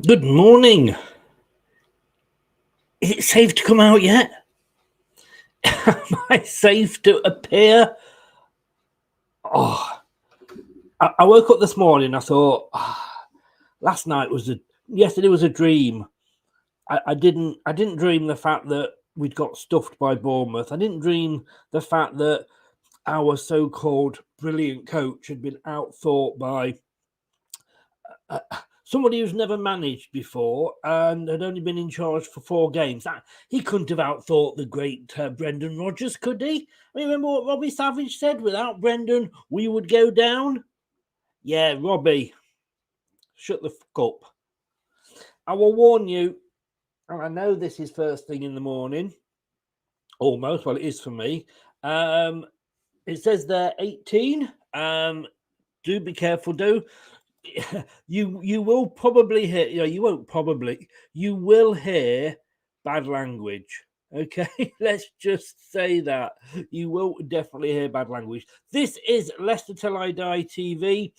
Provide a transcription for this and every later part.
Good morning. Is it safe to come out yet? Am I safe to appear? I woke up this morning. I thought yesterday was a dream. I didn't dream the fact that we'd got stuffed by Bournemouth. I didn't dream the fact that our so-called brilliant coach had been outthought by somebody who's never managed before and had only been in charge for 4 games. He couldn't have outthought the great Brendan Rodgers, could he? I mean, remember what Robbie Savage said? Without Brendan, we would go down. Yeah, Robbie, shut the fuck up. I will warn you, and I know this is first thing in the morning, almost. Well, it is for me. It says there 18. Do be careful, You will probably hear, you will hear bad language. Okay, let's just say that. You will definitely hear bad language. This is Leicester Till I Die TV.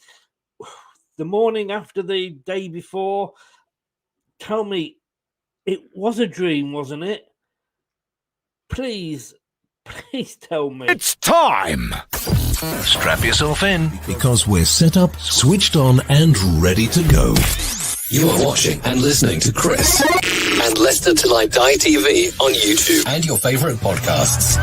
The morning after the day before. Tell me, it was a dream, wasn't it? Please tell me. It's time! Strap yourself in, because we're set up, switched on, and ready to go. You are watching and listening to Chris and Leicester Till I Die TV on YouTube and your favourite podcasts.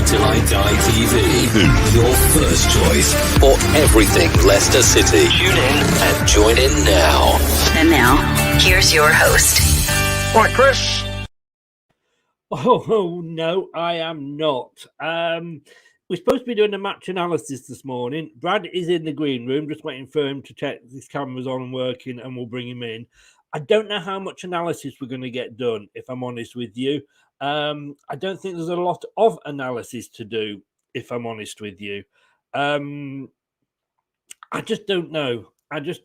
Till I Die TV, your first choice for everything Leicester City. Tune in and join in now. And now, here's your host. Right, Chris. Oh no, I am not. We're supposed to be doing a match analysis this morning. Brad is in the green room, just waiting for him to check his camera's on and working, and we'll bring him in. I don't know how much analysis we're going to get done, if I'm honest with you. I don't think there's a lot of analysis to do, if I'm honest with you. I just don't know. Let's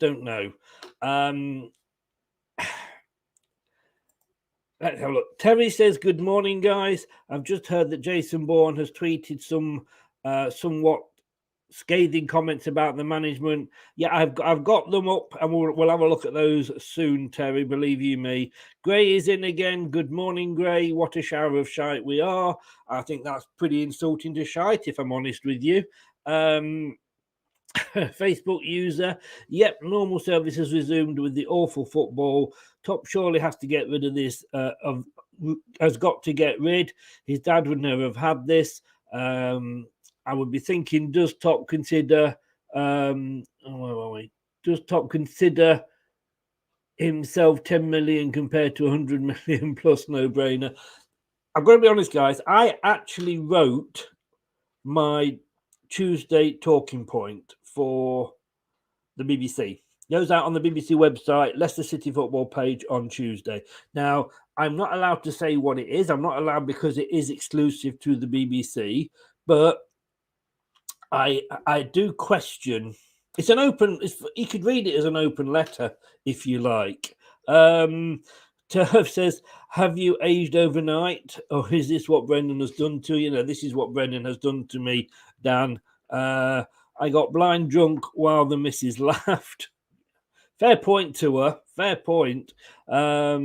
have a look. Terry says, good morning, guys. I've just heard that Jason Bourne has tweeted some somewhat scathing comments about the management. Yeah, I've got them up, and we'll have a look at those soon, Terry, believe you me. Gray is in again. Good morning, Gray. What a shower of shite we are. I think that's pretty insulting to shite, if I'm honest with you. Facebook user, yep, normal service has resumed with the awful football. Top surely has to get rid of this, has got to get rid. His dad would never have had this. I would be thinking, does Top consider Does Top consider himself 10 million compared to 100 million plus? No brainer. I've got to be honest, guys. I actually wrote my Tuesday talking point for the BBC. It goes out on the BBC website, Leicester City football page on Tuesday. Now, I'm not allowed to say what it is. I'm not allowed because it is exclusive to the BBC, but I do question. It's an open. You could read it as an open letter if you like. Turf says, "Have you aged overnight, or is this what Brendan has done to you?" No, this is what Brendan has done to me, Dan. I got blind drunk while the missus laughed. Fair point to her. Fair point. How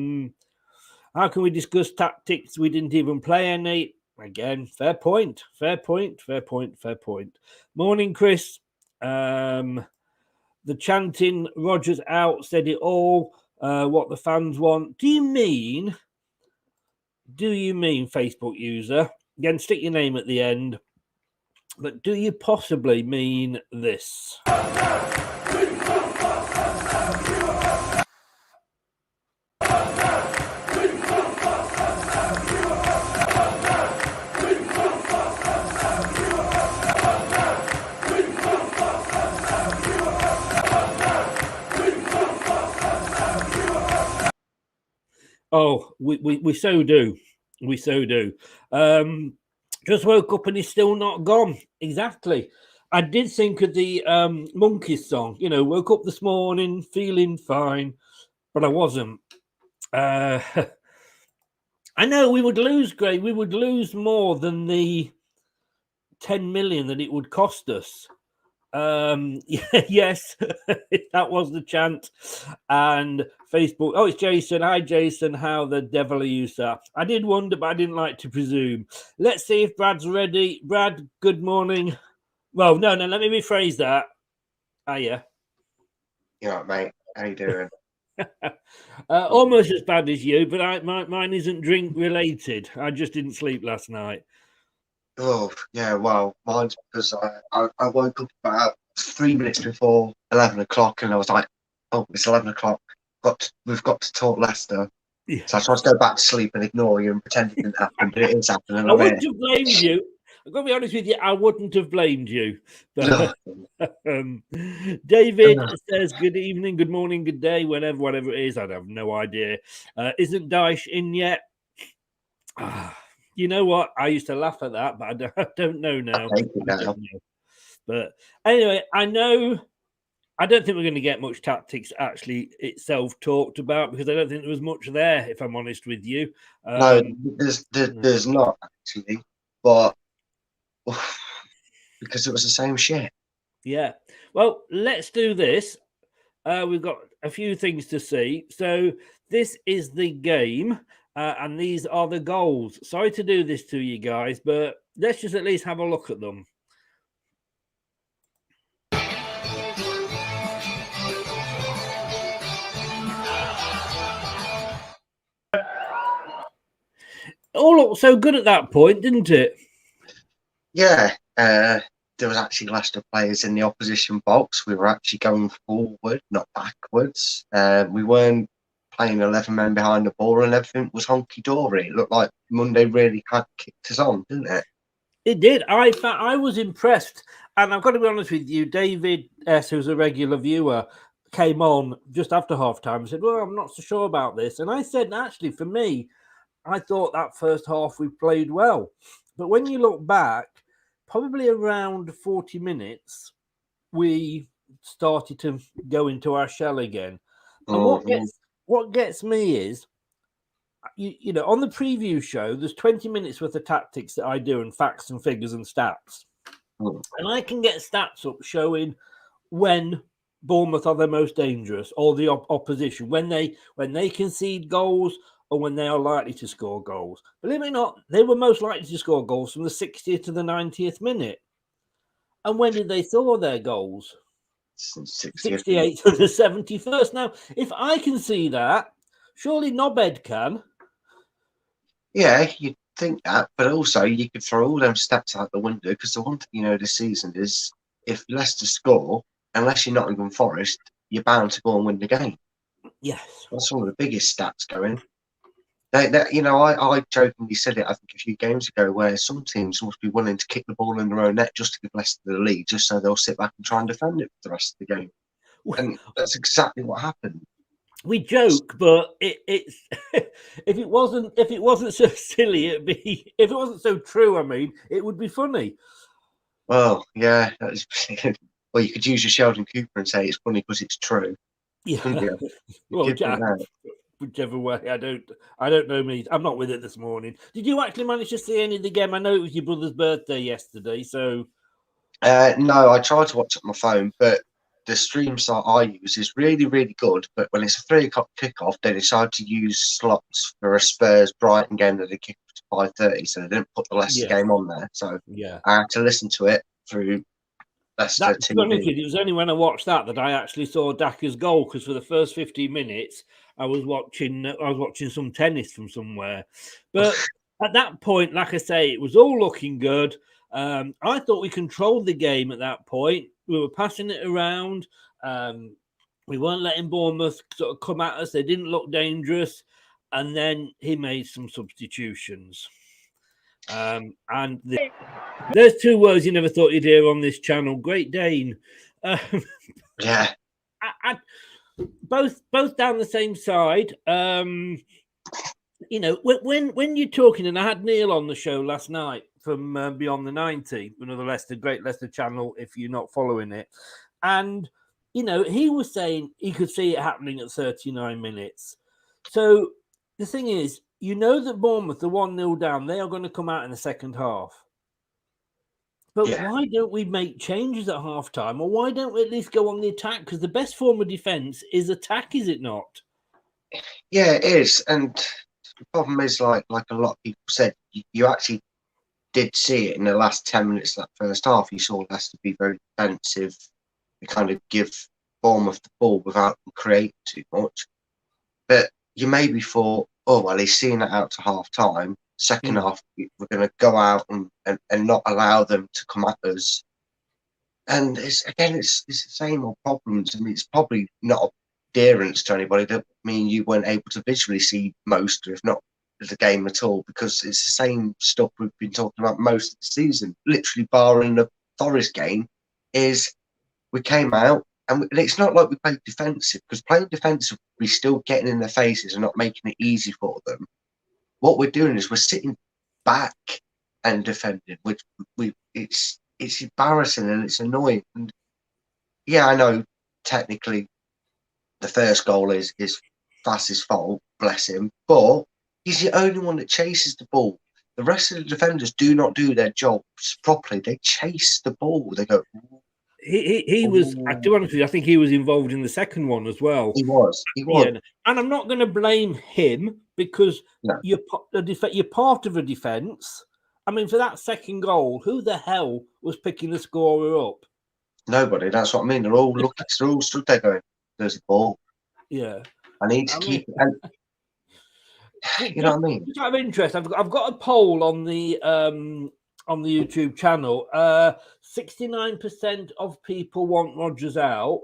can we discuss tactics? We didn't even play any. Again, fair point. Morning, Chris. The chanting Rogers out said it all. What the fans want. Do you mean, Facebook user? Again, stick your name at the end. But do you possibly mean this? Oh, we so do. We so do. Just woke up and he's still not gone. Exactly. I did think of the Monkeys song, woke up this morning feeling fine, but I wasn't. I know we would lose, Gray. We would lose more than the 10 million that it would cost us. Yes, that was the chant. And Facebook, oh, it's Jason. Hi, Jason. How the devil are you, sir? I did wonder, but I didn't like to presume. Let's see if Brad's ready. Brad, good morning. Well, no, let me rephrase that. Yeah. You all right, mate? How you doing? Almost as bad as you, but mine isn't drink related. I just didn't sleep last night. Oh, yeah, well, mine's because I woke up about 3 minutes before 11 o'clock and I was like, oh, it's 11 o'clock. We've got to talk Leicester. Yeah. So I tried to go back to sleep and ignore you and pretend it didn't happen, but it is happening. I wouldn't have blamed you. I've got to be honest with you, I wouldn't have blamed you. But, David says, good evening, good morning, good day, whatever it is. I have no idea. Isn't Daesh in yet? You know what? I used to laugh at that, but I don't know now. I don't know. But anyway, I don't think we're going to get much tactics actually itself talked about because I don't think there was much there, if I'm honest with you. No, there's not actually, but because it was the same shit. Yeah. Well, let's do this. We've got a few things to see. So this is the game. And these are the goals. Sorry to do this to you guys, but let's just at least have a look at them. All looked so good at that point, didn't it? Yeah. There was actually Leicester players in the opposition box. We were actually going forward, not backwards. We weren't playing 11 men behind the ball and everything was honky-dory. It looked like Monday really had kicked us on, didn't it? It did. I was impressed. And I've got to be honest with you, David S., who's a regular viewer, came on just after half-time and said, well, I'm not so sure about this. And I said, actually, for me, I thought that first half we played well. But when you look back, probably around 40 minutes, we started to go into our shell again. And what gets me is, you know, on the preview show, there's 20 minutes worth of tactics that I do and facts and figures and stats. And I can get stats up showing when Bournemouth are their most dangerous or the opposition, when they concede goals or when they are likely to score goals. Believe it or not, they were most likely to score goals from the 60th to the 90th minute. And when did they score their goals? 68th to the 71st. Now, if I can see that, surely Knobhead can. Yeah, you'd think that, but also you could throw all them stats out the window because the one thing you know this season is if Leicester score, unless you're Nottingham Forest, you're bound to go and win the game. Yes. That's one of the biggest stats going. You know, I jokingly said it, I think, a few games ago, where some teams must be willing to kick the ball in their own net just to give Leicester the lead, just so they'll sit back and try and defend it for the rest of the game. And that's exactly what happened. We joke, but it's if it wasn't so silly, it'd be. If it wasn't so true, I mean, it would be funny. Well, yeah, that is. Well, you could use your Sheldon Cooper and say it's funny because it's true. Yeah. Well, Jack, whichever way, I don't know me. I'm not with it this morning. Did you actually manage to see any of the game? I know it was your brother's birthday yesterday, so. No, I tried to watch it on my phone, but the stream site I use is really, really good, but when it's a 3 o'clock kickoff, they decide to use slots for a Spurs Brighton game that they kick off to 5:30, so they didn't put the Leicester game on there. So Yeah. I had to listen to it through Leicester To be honest TV. with you, it was only when I watched that I actually saw Daka's goal, because for the first 15 minutes I was watching some tennis from somewhere. But at that point, like I say, it was all looking good. I thought we controlled the game at that point. We were passing it around. We weren't letting Bournemouth sort of come at us. They didn't look dangerous. And then he made some substitutions. And there's 2 words you never thought you'd hear on this channel: Great Dane. Yeah. Both down the same side. You know, when you're talking, and I had Neil on the show last night from Beyond the 90, another great Leicester channel, if you're not following it. And, you know, he was saying he could see it happening at 39 minutes. So the thing is, you know that Bournemouth are 1-0 down. They are going to come out in the second half. But why don't we make changes at half-time? Or why don't we at least go on the attack? Because the best form of defence is attack, is it not? Yeah, it is. And the problem is, like a lot of people said, you actually did see it in the last 10 minutes of that first half. You saw Leicester be very defensive and kind of give Bournemouth the ball without them creating too much. But you maybe thought, oh, well, he's seen it out to half-time. Second half, we're going to go out and not allow them to come at us. And it's the same old problems. I mean, it's probably not adherence to anybody. That you weren't able to visually see most, if not the game at all, because it's the same stuff we've been talking about most of the season. Literally, barring the Forest game, is we came out and it's not like we played defensive, because playing defensive, we're still getting in their faces and not making it easy for them. What we're doing is we're sitting back and defending, which it's embarrassing and it's annoying. And yeah, I know technically the first goal is Fass's fault, bless him, but he's the only one that chases the ball. The rest of the defenders do not do their jobs properly. They chase the ball. They go. He was, to be honest with you, I think he was involved in the second one as well. He was. Yeah. And I'm not going to blame him, because you're part of a defence. I mean, for that second goal, who the hell was picking the scorer up? Nobody. That's what I mean. They're all looking. They're all stood there going, "There's a ball. Yeah, I need to keep it." And, you know what I mean? Just out of interest, I've got a poll on the YouTube channel. 69% of people want Rodgers out.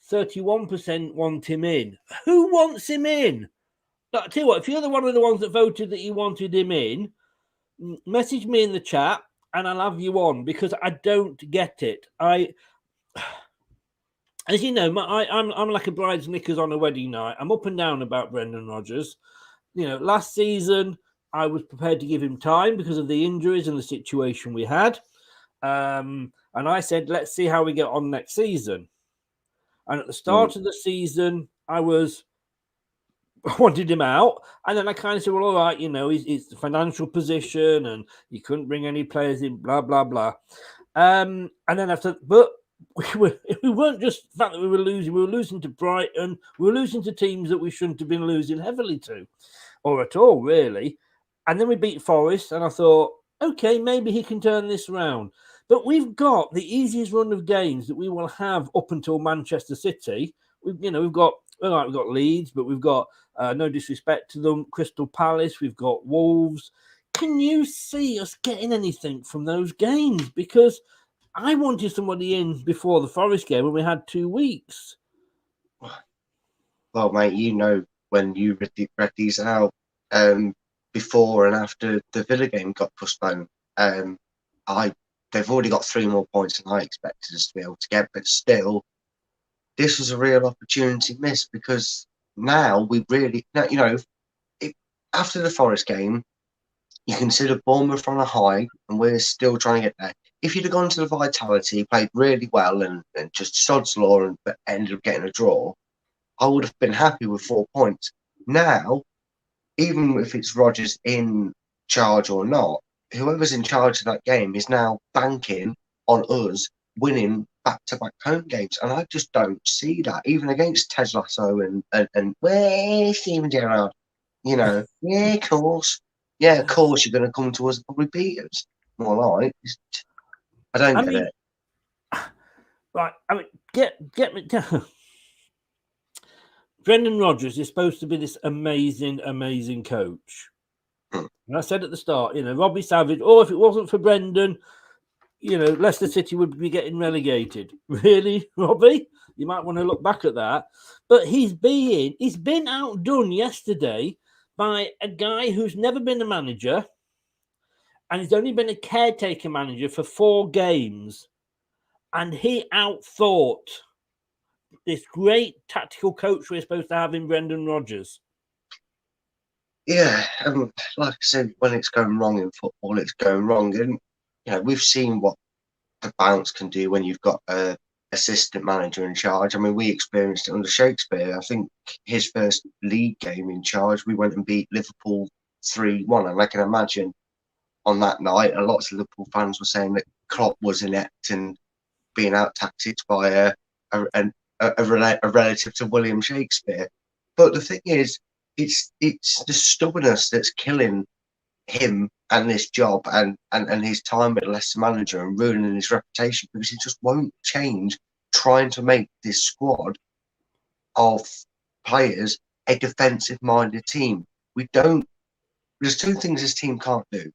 31% want him in. Who wants him in? But I tell you what, if you're one of the ones that voted that you wanted him in, message me in the chat and I'll have you on, because I don't get it. As you know, I'm like a bride's knickers on a wedding night. I'm up and down about Brendan Rodgers. You know, last season I was prepared to give him time because of the injuries and the situation we had. And I said, let's see how we get on next season. And at the start of the season, I wanted him out. And then I kind of said, well, all right, you know, it's the financial position and you couldn't bring any players in, blah, blah, blah. And then I said, but we weren't just the fact that we were losing to Brighton, we were losing to teams that we shouldn't have been losing heavily to, or at all, really. And then we beat Forest, and I thought, okay, maybe he can turn this around. But we've got the easiest run of games that we will have up until Manchester City. We've got Leeds, but we've got, no disrespect to them, Crystal Palace, we've got Wolves. Can you see us getting anything from those games? Because I wanted somebody in before the Forest game when we had 2 weeks. Well, mate, you know, when you read these out before and after the Villa game got postponed, they've already got 3 more points than I expected us to be able to get, but still, this was a real opportunity missed, because now we really, you know, after the Forest game, you consider Bournemouth on a high, and we're still trying to get there. If you'd have gone to the Vitality, played really well, and just sod's law, but ended up getting a draw, I would have been happy with 4 points. Now, even if it's Rodgers in charge or not, whoever's in charge of that game is now banking on us winning back-to-back home games, and I just don't see that. Even against Ted Lasso and where's Steven Gerrard? Yeah, of course. Yeah, of course you're going to come to us and probably beat us. More like, I don't get it. Right, I mean, get me down. Brendan Rodgers is supposed to be this amazing coach. And I said at the start, Robbie Savage, if it wasn't for Brendan, Leicester City would be getting relegated. Really, Robbie? You might want to look back at that. But he's been outdone yesterday by a guy who's never been a manager, and he's only been a caretaker manager for 4 games. And he outthought this great tactical coach we're supposed to have in Brendan Rodgers. Yeah, like I said, when it's going wrong in football, it's going wrong. And, we've seen what the bounce can do when you've got a assistant manager in charge. I mean, we experienced it under Shakespeare. I think his first league game in charge, we went and beat Liverpool 3-1. And I can imagine on that night, a lot of Liverpool fans were saying that Klopp was inept and being out-tacticked by a relative to William Shakespeare. But the thing is, it's the stubbornness that's killing him and this job and his time at Leicester manager and ruining his reputation, because he just won't change trying to make this squad of players a defensive-minded team. There's 2 things this team can't do.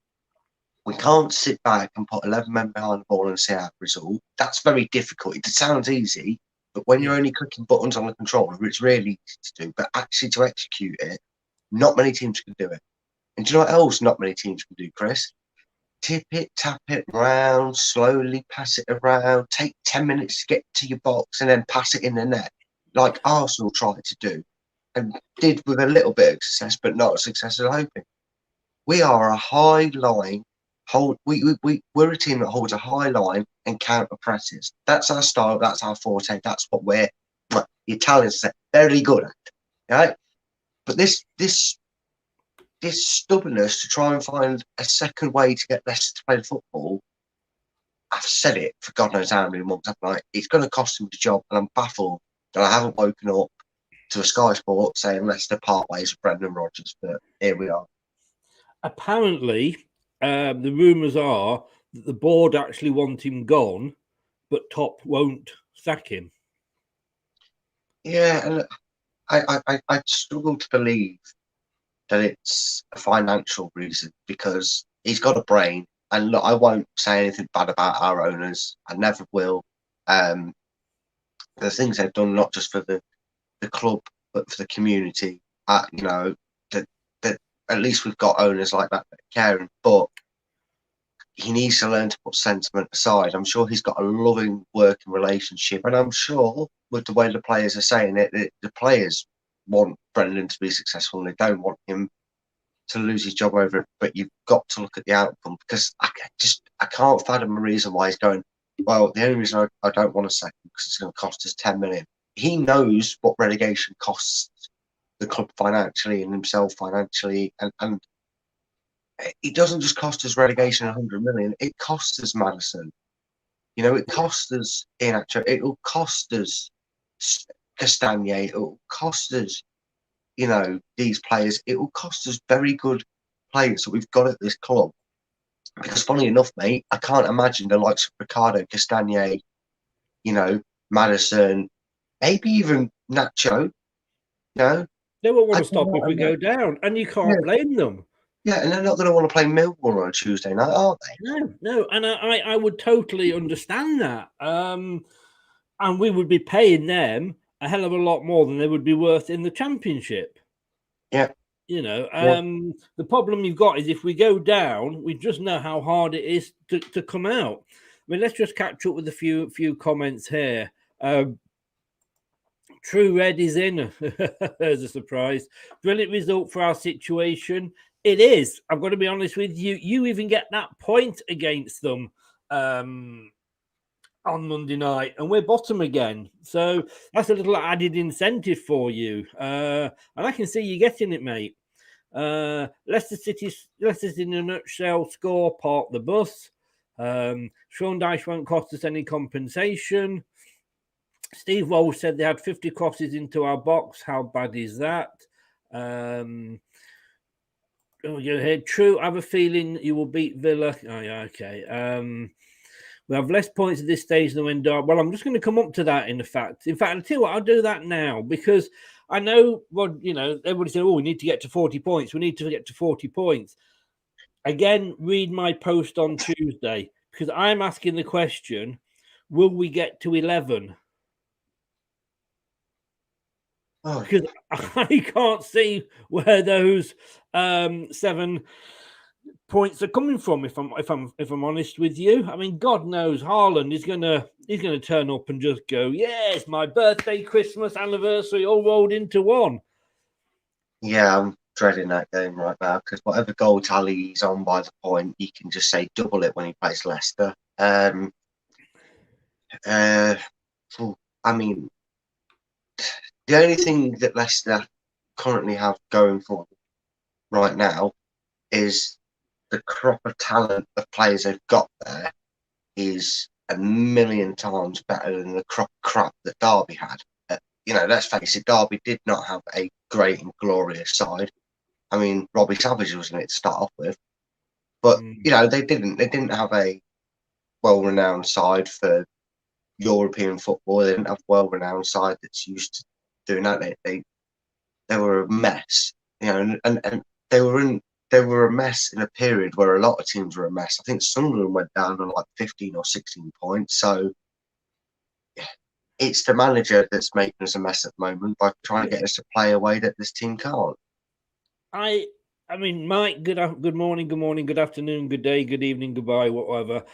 We can't sit back and put 11 men behind the ball and see our result. That's very difficult. It sounds easy, but when you're only clicking buttons on the controller, it's really easy to do. But actually to execute it, not many teams can do it. And do you know what else not many teams can do, Chris? Tip it, tap it round, slowly pass it around, take 10 minutes to get to your box and then pass it in the net, like Arsenal tried to do and did with a little bit of success, but not as success as hoping. We are a high line. We're a team that holds a high line and counter presses. That's our style. That's our forte. That's what the Italians are very good at. Right? But this stubbornness to try and find a second way to get Leicester to play the football, I've said it for God knows how many months. It's going to cost him the job, and I'm baffled that I haven't woken up to a Sky Sport saying Leicester part ways with Brendan Rodgers. But here we are. Apparently, the rumours are that the board actually want him gone, but Top won't sack him. Yeah, and I struggle to believe that it's a financial reason, because he's got a brain. And look, I won't say anything bad about our owners. I never will. The things they've done, not just for the club, but for the community. That at least we've got owners like that are caring. But he needs to learn to put sentiment aside. I'm sure he's got a loving working relationship, and I'm sure with the way the players are saying it, the players want Brendan to be successful and they don't want him to lose his job over it. But you've got to look at the outcome, because I can't fathom a reason why he's going, well, the only reason I don't want to sack him because it's going to cost us 10 million. He knows what relegation costs the club financially and himself financially, and it doesn't just cost us relegation 100 million. It costs us Maddison. It costs us Inacho. It will cost us Castagna. It will cost us, these players. It will cost us very good players that we've got at this club. Because funny enough, mate, I can't imagine the likes of Ricardo, Castagna, Maddison, maybe even Nacho. They won't want to stop if we go down, and you can't blame them. Yeah, and they're not going to want to play Millwall on a Tuesday night, are they? No, and I would totally understand that. And we would be paying them a hell of a lot more than they would be worth in the Championship. Yeah. The problem you've got is if we go down, we just know how hard it is to come out. I mean, let's just catch up with a few comments here. True Red is in. There's a surprise. Brilliant result for our situation. It is. I've got to be honest with you. You even get that point against them on Monday night, and we're bottom again. So that's a little added incentive for you. And I can see you getting it, mate. Leicester's in a nutshell score, park the bus. Sean Dyche won't cost us any compensation. Steve Walsh said they had 50 crosses into our box. How bad is that? True. I have a feeling you will beat Villa. Oh, yeah, okay. We have less points at this stage than when Derby. Well, I'm just going to come up to that. In fact, I'll tell you what, I'll do that now because I know what everybody said. Oh, we need to get to 40 points. We need to get to 40 points. Again, read my post on Tuesday because I'm asking the question: will we get to 11? Oh. Because I can't see where those 7 points are coming from. If I'm honest with you, I mean, God knows Haaland is gonna turn up and just go, "Yes, my birthday, Christmas, anniversary, all rolled into one." Yeah, I'm dreading that game right now because whatever goal tally he's on by the point, he can just say double it when he plays Leicester. I mean, the only thing that Leicester currently have going for right now is the crop of talent of players they've got there is a million times better than the crop of crap that Derby had. Let's face it, Derby did not have a great and glorious side. I mean, Robbie Savage was in it to start off with, but they didn't have a well-renowned side for European football. They didn't have a well-renowned side that's used to doing that. They were a mess, and they were a mess in a period where a lot of teams were a mess. I think Sunderland went down on like 15 or 16 points. So it's the manager that's making us a mess at the moment by trying to get us to play a way that this team can't. I mean, Mike, good morning, good afternoon, good day, good evening, goodbye, whatever.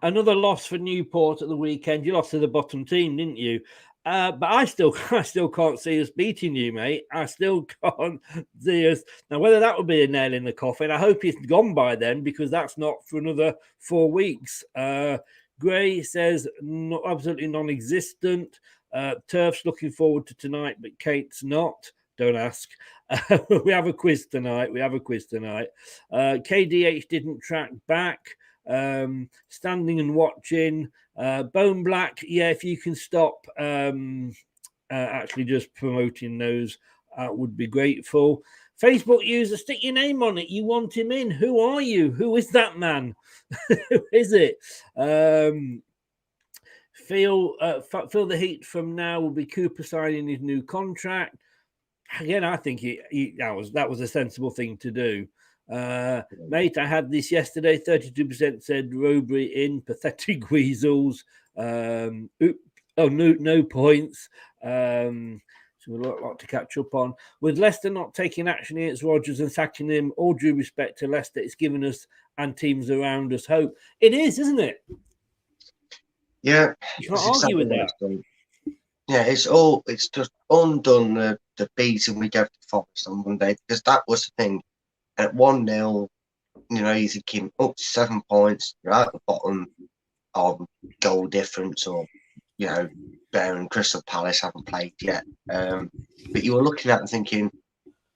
Another loss for Newport at the weekend. You lost to the bottom team, didn't you? But I still can't see us beating you, mate. I still can't see us. Now, whether that would be a nail in the coffin, I hope it's gone by then because that's not for another 4 weeks. Gray says absolutely non-existent. Turf's looking forward to tonight, but Kate's not. Don't ask. We have a quiz tonight. KDH didn't track back. Standing and watching. Bone Black, yeah, if you can stop actually just promoting those, would be grateful. Facebook user, stick your name on it. You want him in. Who are you? Who is that man? Who is it? Feel the heat from now will be Cooper signing his new contract. Again, I think that was a sensible thing to do. Mate, I had this yesterday. 32% said Robbery in. Pathetic weasels. No points. So a lot to catch up on. With Leicester not taking action against Rodgers and sacking him, all due respect to Leicester, it's given us and teams around us hope. It is, isn't it? Yeah. You can't argue with that. Yeah, it's just undone the beating we gave to Forest on Monday because that was the thing. At 1-0, you're thinking up to 7 points, you're at the bottom of goal difference, or Bear and Crystal Palace haven't played yet. But you were looking at and thinking,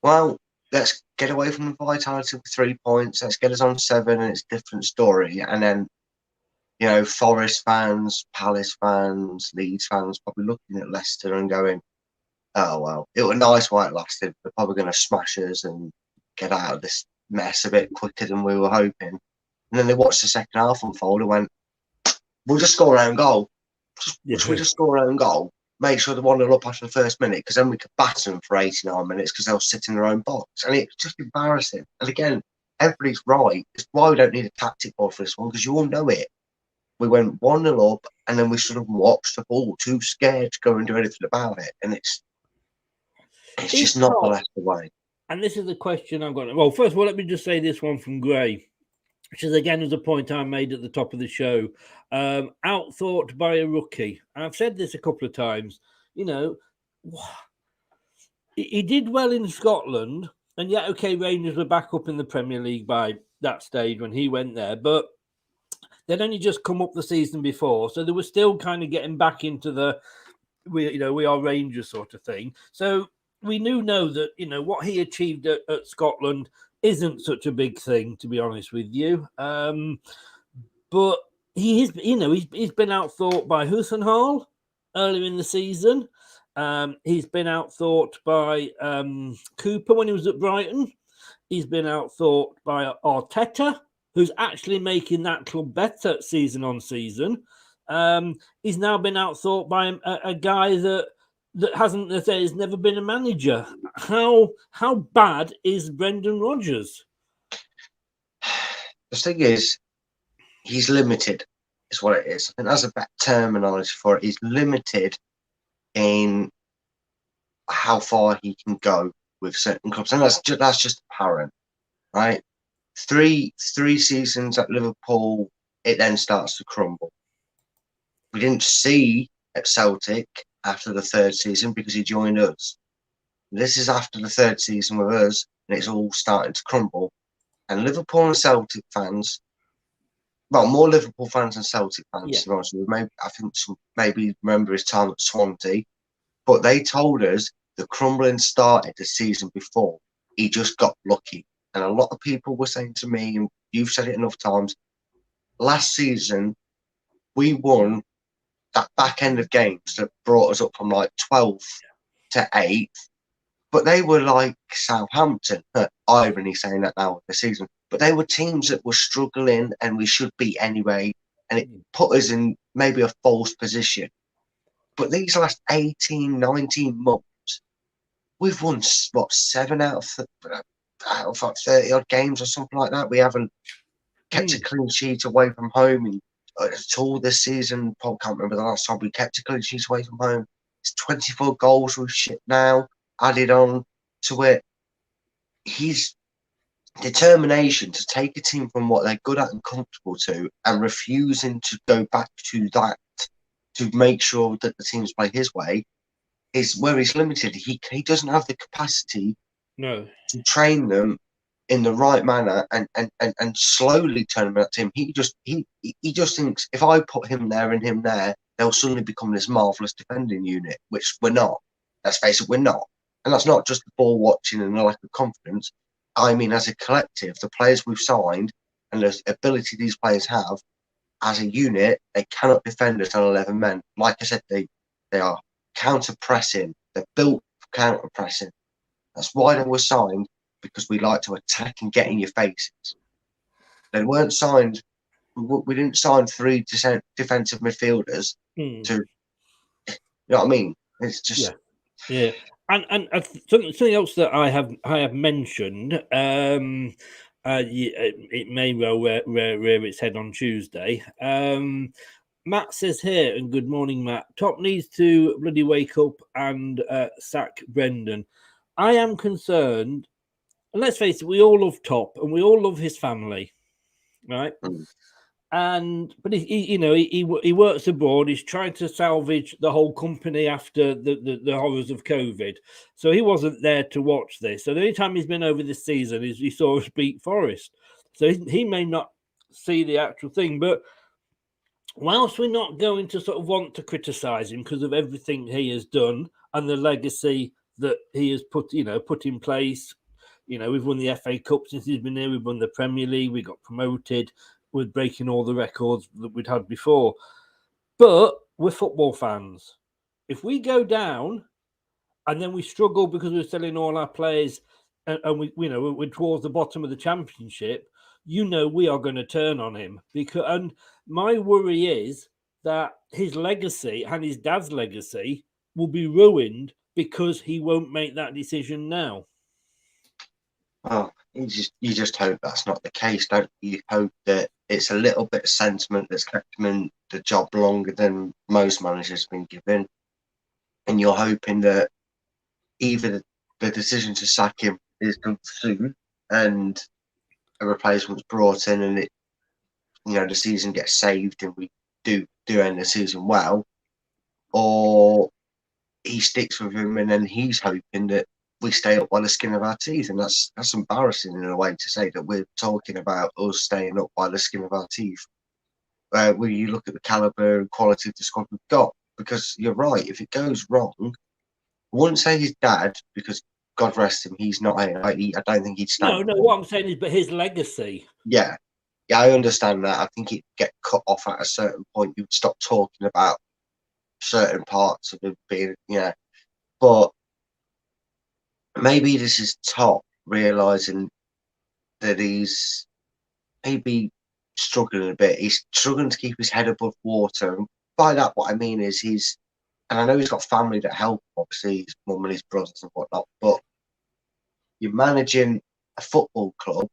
well, let's get away from the vitality with 3 points, let's get us on 7, and it's a different story. And then Forest fans, Palace fans, Leeds fans probably looking at Leicester and going, oh, well, it was nice while it lasted. They're probably going to smash us and get out of this mess a bit quicker than we were hoping. And then they watched the second half unfold and went, we'll just score our own goal. We'll just score our own goal. Make sure they're 1-0 up after the first minute because then we could batter them for 89 minutes because they'll sit in their own box. And it's just embarrassing. And again, everybody's right. It's why we don't need a tactic board for this one because you all know it. We went 1-0 up and then we sort of watched the ball, too scared to go and do anything about it. And it's just not the Leicester way. And this is the question I've got. Well, first of all, let me just say this one from Gray, which is, again, was a point I made at the top of the show. Outthought by a rookie. And I've said this a couple of times. He did well in Scotland. And yet, okay, Rangers were back up in the Premier League by that stage when he went there. But they'd only just come up the season before. So they were still kind of getting back into we are Rangers sort of thing. So we know that, what he achieved at Scotland isn't such a big thing, to be honest with you. But he's been outthought by Hussenhall, earlier in the season. He's been outthought by Cooper when he was at Brighton. He's been outthought by Arteta, who's actually making that club better season on season. He's now been outthought by a guy that hasn't, that has never been a manager. How bad is Brendan Rodgers? The thing is, he's limited, is what it is. And that's a better terminology for it. He's limited in how far he can go with certain clubs, and that's just apparent, right? Three seasons at Liverpool, it then starts to crumble. We didn't see at Celtic after the third season because he joined us. This is after the third season with us, and it's all starting to crumble. And Liverpool and Celtic fans, well, more Liverpool fans than Celtic fans, to be honest with you. Maybe, I think maybe remember his time at Swansea, but they told us the crumbling started the season before. He just got lucky. And a lot of people were saying to me, and you've said it enough times, last season, we won that back end of games that brought us up from like 12th to 8th. But they were like Southampton. Irony saying that now of the season. But they were teams that were struggling and we should beat anyway. And it put us in maybe a false position. But these last 18, 19 months, we've won, what, 7 out of like 30 odd games or something like that. We haven't kept a clean sheet away from home at all this season. Probably can't remember the last time we kept a clean sheet away from home. It's 24 goals we've shipped now, added on to it. His determination to take a team from what they're good at and comfortable to and refusing to go back to that to make sure that the teams play his way is where he's limited. He doesn't have the capacity to train them in the right manner and slowly turn them that team. He just thinks if I put him there and him there, they'll suddenly become this marvellous defending unit, which we're not. Let's face it, we're not. And that's not just the ball watching and the lack of confidence. I mean, as a collective, the players we've signed and the ability these players have, as a unit, they cannot defend us on 11 men. Like I said, they are counter-pressing. They're built for counter-pressing. That's why they were signed, because we like to attack and get in your faces. They weren't signed. We didn't sign 3 defensive midfielders to, you know what I mean? It's just... Yeah. And something else that I have mentioned, it may well rear its head on Tuesday. Matt says here, and good morning, Matt, Top needs to bloody wake up and sack Brendan. I am concerned, and let's face it, we all love Top and we all love his family, right? But he works abroad. He's trying to salvage the whole company after the horrors of COVID. So he wasn't there to watch this. So the only time he's been over this season is he saw us beat Forest. So he may not see the actual thing. But whilst we're not going to sort of want to criticise him because of everything he has done and the legacy that he has put in place, we've won the FA Cup since he's been here. We've won the Premier League. We got promoted. We're breaking all the records that we'd had before. But we're football fans. If we go down and then we struggle because we're selling all our players and we're towards the bottom of the championship, we are going to turn on him. And my worry is that his legacy and his dad's legacy will be ruined because he won't make that decision now. Oh, you just hope that's not the case, don't you? Hope that it's a little bit of sentiment that's kept him in the job longer than most managers have been given. And you're hoping that either the decision to sack him is done soon and a replacement's brought in and the season gets saved and we do end the season well, or he sticks with him and then he's hoping that we stay up by the skin of our teeth. And that's embarrassing in a way to say that we're talking about us staying up by the skin of our teeth. When you look at the calibre and quality of the squad we've got, because you're right, if it goes wrong, I wouldn't say his dad, because God rest him, he's not here. I don't think he'd stand. No, what I'm saying is, but his legacy. Yeah, I understand that. I think it'd get cut off at a certain point. You'd stop talking about certain parts of him being, but maybe this is Top realising that he's maybe struggling a bit. He's struggling to keep his head above water. And by that, what I mean is and I know he's got family that help him, obviously, his mum and his brothers and whatnot, but you're managing a football club,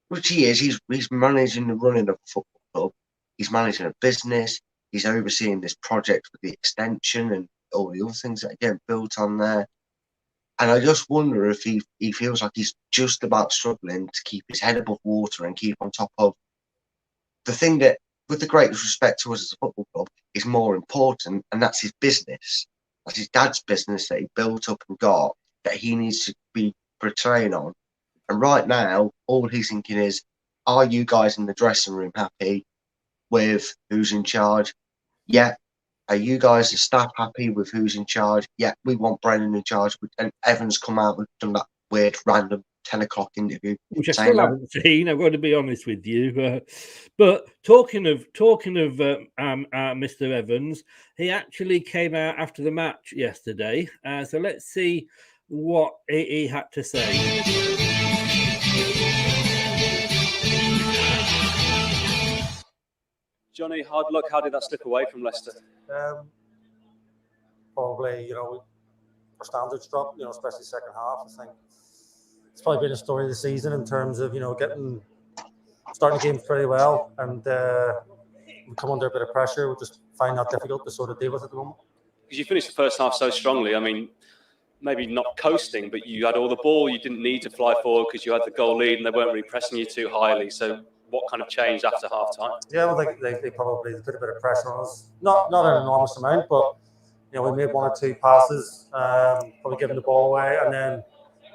which he is. He's managing the running of a football club. He's managing a business. He's overseeing this project with the extension and all the other things that are getting built on there. And I just wonder if he feels like he's just about struggling to keep his head above water and keep on top of the thing that, with the greatest respect to us as a football club, is more important, and that's his business. That's his dad's business that he built up and got, that he needs to be portraying on. And right now, all he's thinking is, are you guys in the dressing room happy with who's in charge? Yeah. Are you guys, the staff, happy with who's in charge? Yeah, we want Brendan in charge. And Evans come out and done that weird, random 10 o'clock interview. Which I still haven't seen, I've got to be honest with you. But talking of Mr. Evans, he actually came out after the match yesterday. So let's see what he had to say. Johnny, hard luck. How did that slip away from Leicester? Probably, our standards dropped, especially second half. I think it's probably been a story of the season in terms of, starting the games pretty well, and we come under a bit of pressure. We just find that difficult to sort of deal with at the moment. Because you finished the first half so strongly. I mean, maybe not coasting, but you had all the ball. You didn't need to fly forward because you had the goal lead, and they weren't really pressing you too highly. So what kind of changed after half time? Yeah, well, they probably put a bit of pressure on us. Not an enormous amount, but we made one or two passes, probably giving the ball away, and then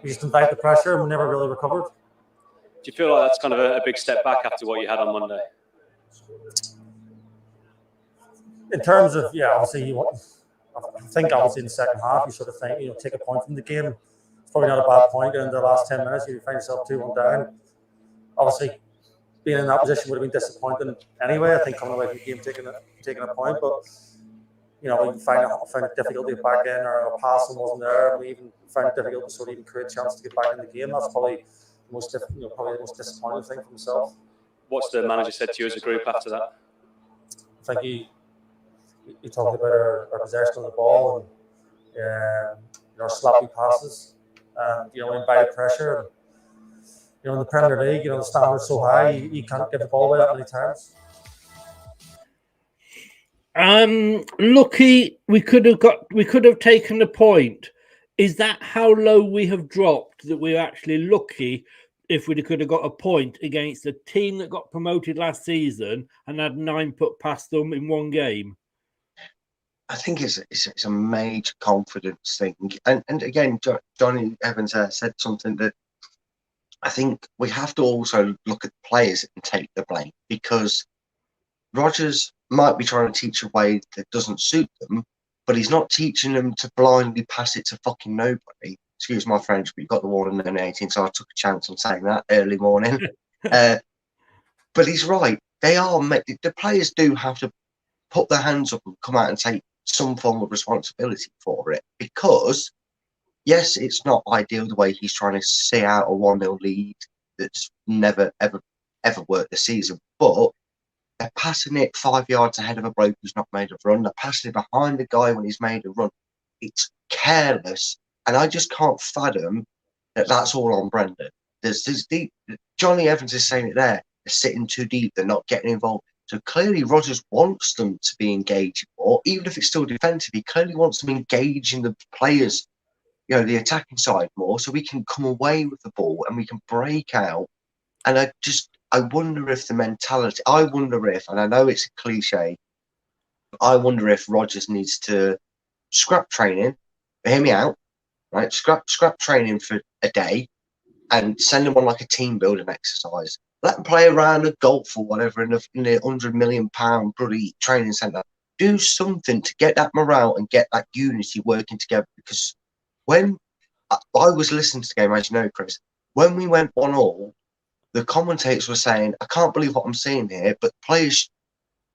we just invited the pressure and we never really recovered. Do you feel like that's kind of a big step back after what you had on Monday? In terms of, obviously, I think obviously in the second half, you sort of think, take a point from the game. It's probably not a bad point. In the last 10 minutes, you find yourself 2-1 down. Obviously, being in that position would have been disappointing anyway. I think coming away from the game taking a point, but we find it difficult to get back in, or a passing wasn't there. We even found it difficult to sort of even create a chance to get back in the game. That's probably the most disappointing thing for myself. What's the manager said to you as a group after that? I think he talked about our possession of the ball and our sloppy passes, and invited pressure. And, in the Premier League, the standard's so high, you can't give the ball away that many times. Lucky we could have taken a point. Is that how low we have dropped, that we're actually lucky if we could have got a point against a team that got promoted last season and had 9 put past them in one game? I think it's a major confidence thing. And again, Johnny Evans said something that I think we have to also look at the players and take the blame, because Rodgers might be trying to teach a way that doesn't suit them, but he's not teaching them to blindly pass it to fucking nobody. Excuse my French, but you got the warning in 18, so I took a chance on saying that early morning. But he's right. The players do have to put their hands up and come out and take some form of responsibility for it, because yes, it's not ideal the way he's trying to see out a 1-0 lead that's never, ever, ever worked this season. But they're passing it 5 yards ahead of a bloke who's not made a run. They're passing it behind the guy when he's made a run. It's careless. And I just can't fathom that that's all on Brendan. Johnny Evans is saying it there. They're sitting too deep. They're not getting involved. So clearly Rodgers wants them to be engaged more, even if it's still defensive. He clearly wants them engaging the players, the attacking side more, so we can come away with the ball and we can break out. And I wonder if the mentality, and I know it's a cliche, but I wonder if Rodgers needs to scrap training, hear me out, right? Scrap training for a day and send them on like a team building exercise. Let them play around a golf or whatever in the £100 million bloody training centre. Do something to get that morale and get that unity working together. Because when I was listening to the game, as you know, Chris, when we went 1-1, the commentators were saying, I can't believe what I'm seeing here, but players'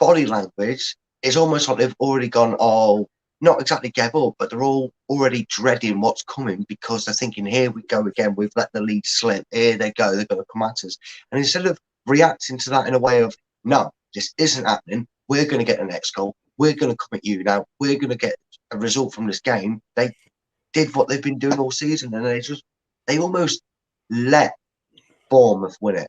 body language it's almost like they've already gone, oh, not exactly gave up, but they're all already dreading what's coming because they're thinking, here we go again, we've let the lead slip, here they go, they're going to come at us. And instead of reacting to that in a way of, no, this isn't happening, we're going to get the next goal, we're going to come at you now, we're going to get a result from this game, they did what they've been doing all season, and they almost let Bournemouth win it.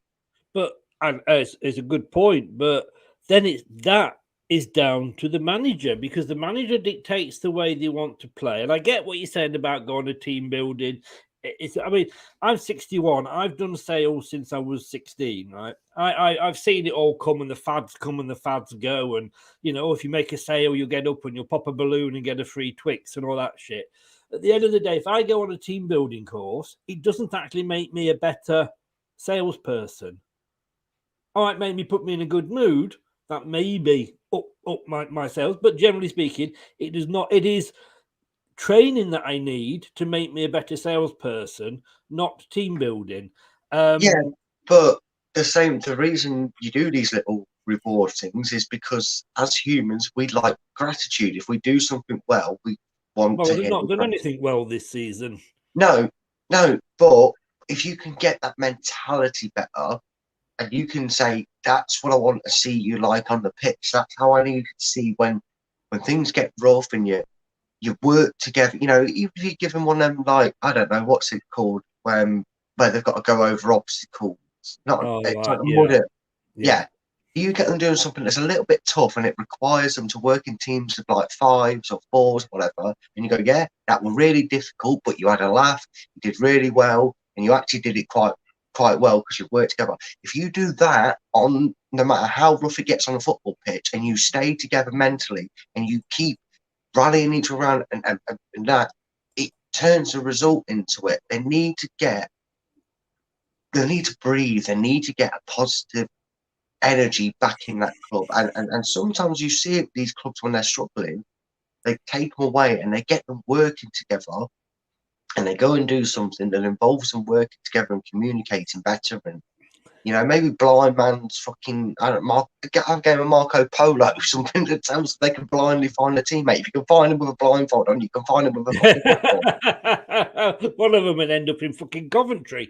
But it's a good point, but then that is down to the manager, because the manager dictates the way they want to play. And I get what you're saying about going to team building. I mean, I'm 61. I've done sales since I was 16, right? I've seen it all come, and the fads come and the fads go. And, you know, if you make a sale, you'll get up and you'll pop a balloon and get a free Twix and all that shit. At the end of the day, if I go on a team building course, it doesn't actually make me a better salesperson. All right, maybe put me in a good mood. That may be up my sales, but generally speaking, it does not. It is training that I need to make me a better salesperson, not team building. Yeah, but the reason you do these little reward things is because as humans, we like gratitude. If we do something well, we want to. Well, they've not done anything well this season. No, but if you can get that mentality better, and you can say, that's what I want to see you like on the pitch. That's how I need to see when things get rough and you work together. You know, even if you give them one of them, like, I don't know, what's it called, where they've got to go over obstacles. Yeah. You get them doing something that's a little bit tough and it requires them to work in teams of like 5s or 4s, whatever. And you go, yeah, that was really difficult, but you had a laugh, you did really well, and you actually did it quite well because you worked together. If you do that on no matter how rough it gets on a football pitch, and you stay together mentally and you keep rallying each other around and that, it turns the result into it. They need to breathe, they need to get a positive energy back in that club. And sometimes you see it, these clubs, when they're struggling, they take them away and they get them working together. And they go and do something that involves them working together and communicating better. And, you know, maybe blind man's fucking, I'm game of Marco Polo, something that tells them they can blindly find a teammate. If you can find them with a blindfold on, you can find them with a fucking one of them would end up in fucking Coventry.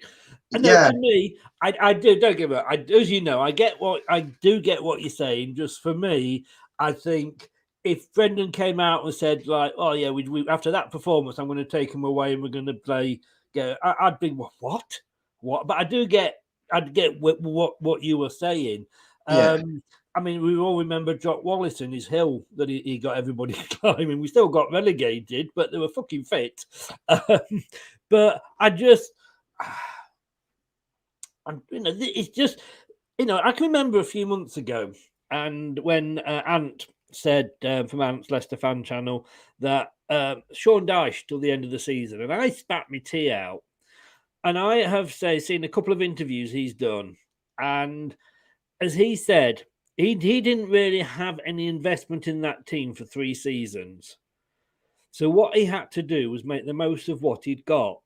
And yeah. For me, I do, don't give a, as you know, I do get what you're saying. Just for me, I think, if Brendan came out and said, like, oh, yeah, we after that performance, I'm going to take him away and we're going to play, I'd be, what? But I'd get what you were saying. Yeah. I mean, we all remember Jock Wallace and his hill that he got everybody climbing. We still got relegated, but they were fucking fit. But I just, it's just, I can remember a few months ago, and when Ant said from Ant's Leicester fan channel that Sean Dyche till the end of the season, and I spat my tea out. And I have seen a couple of interviews he's done, and as he said, he didn't really have any investment in that team for 3 seasons. So what he had to do was make the most of what he'd got.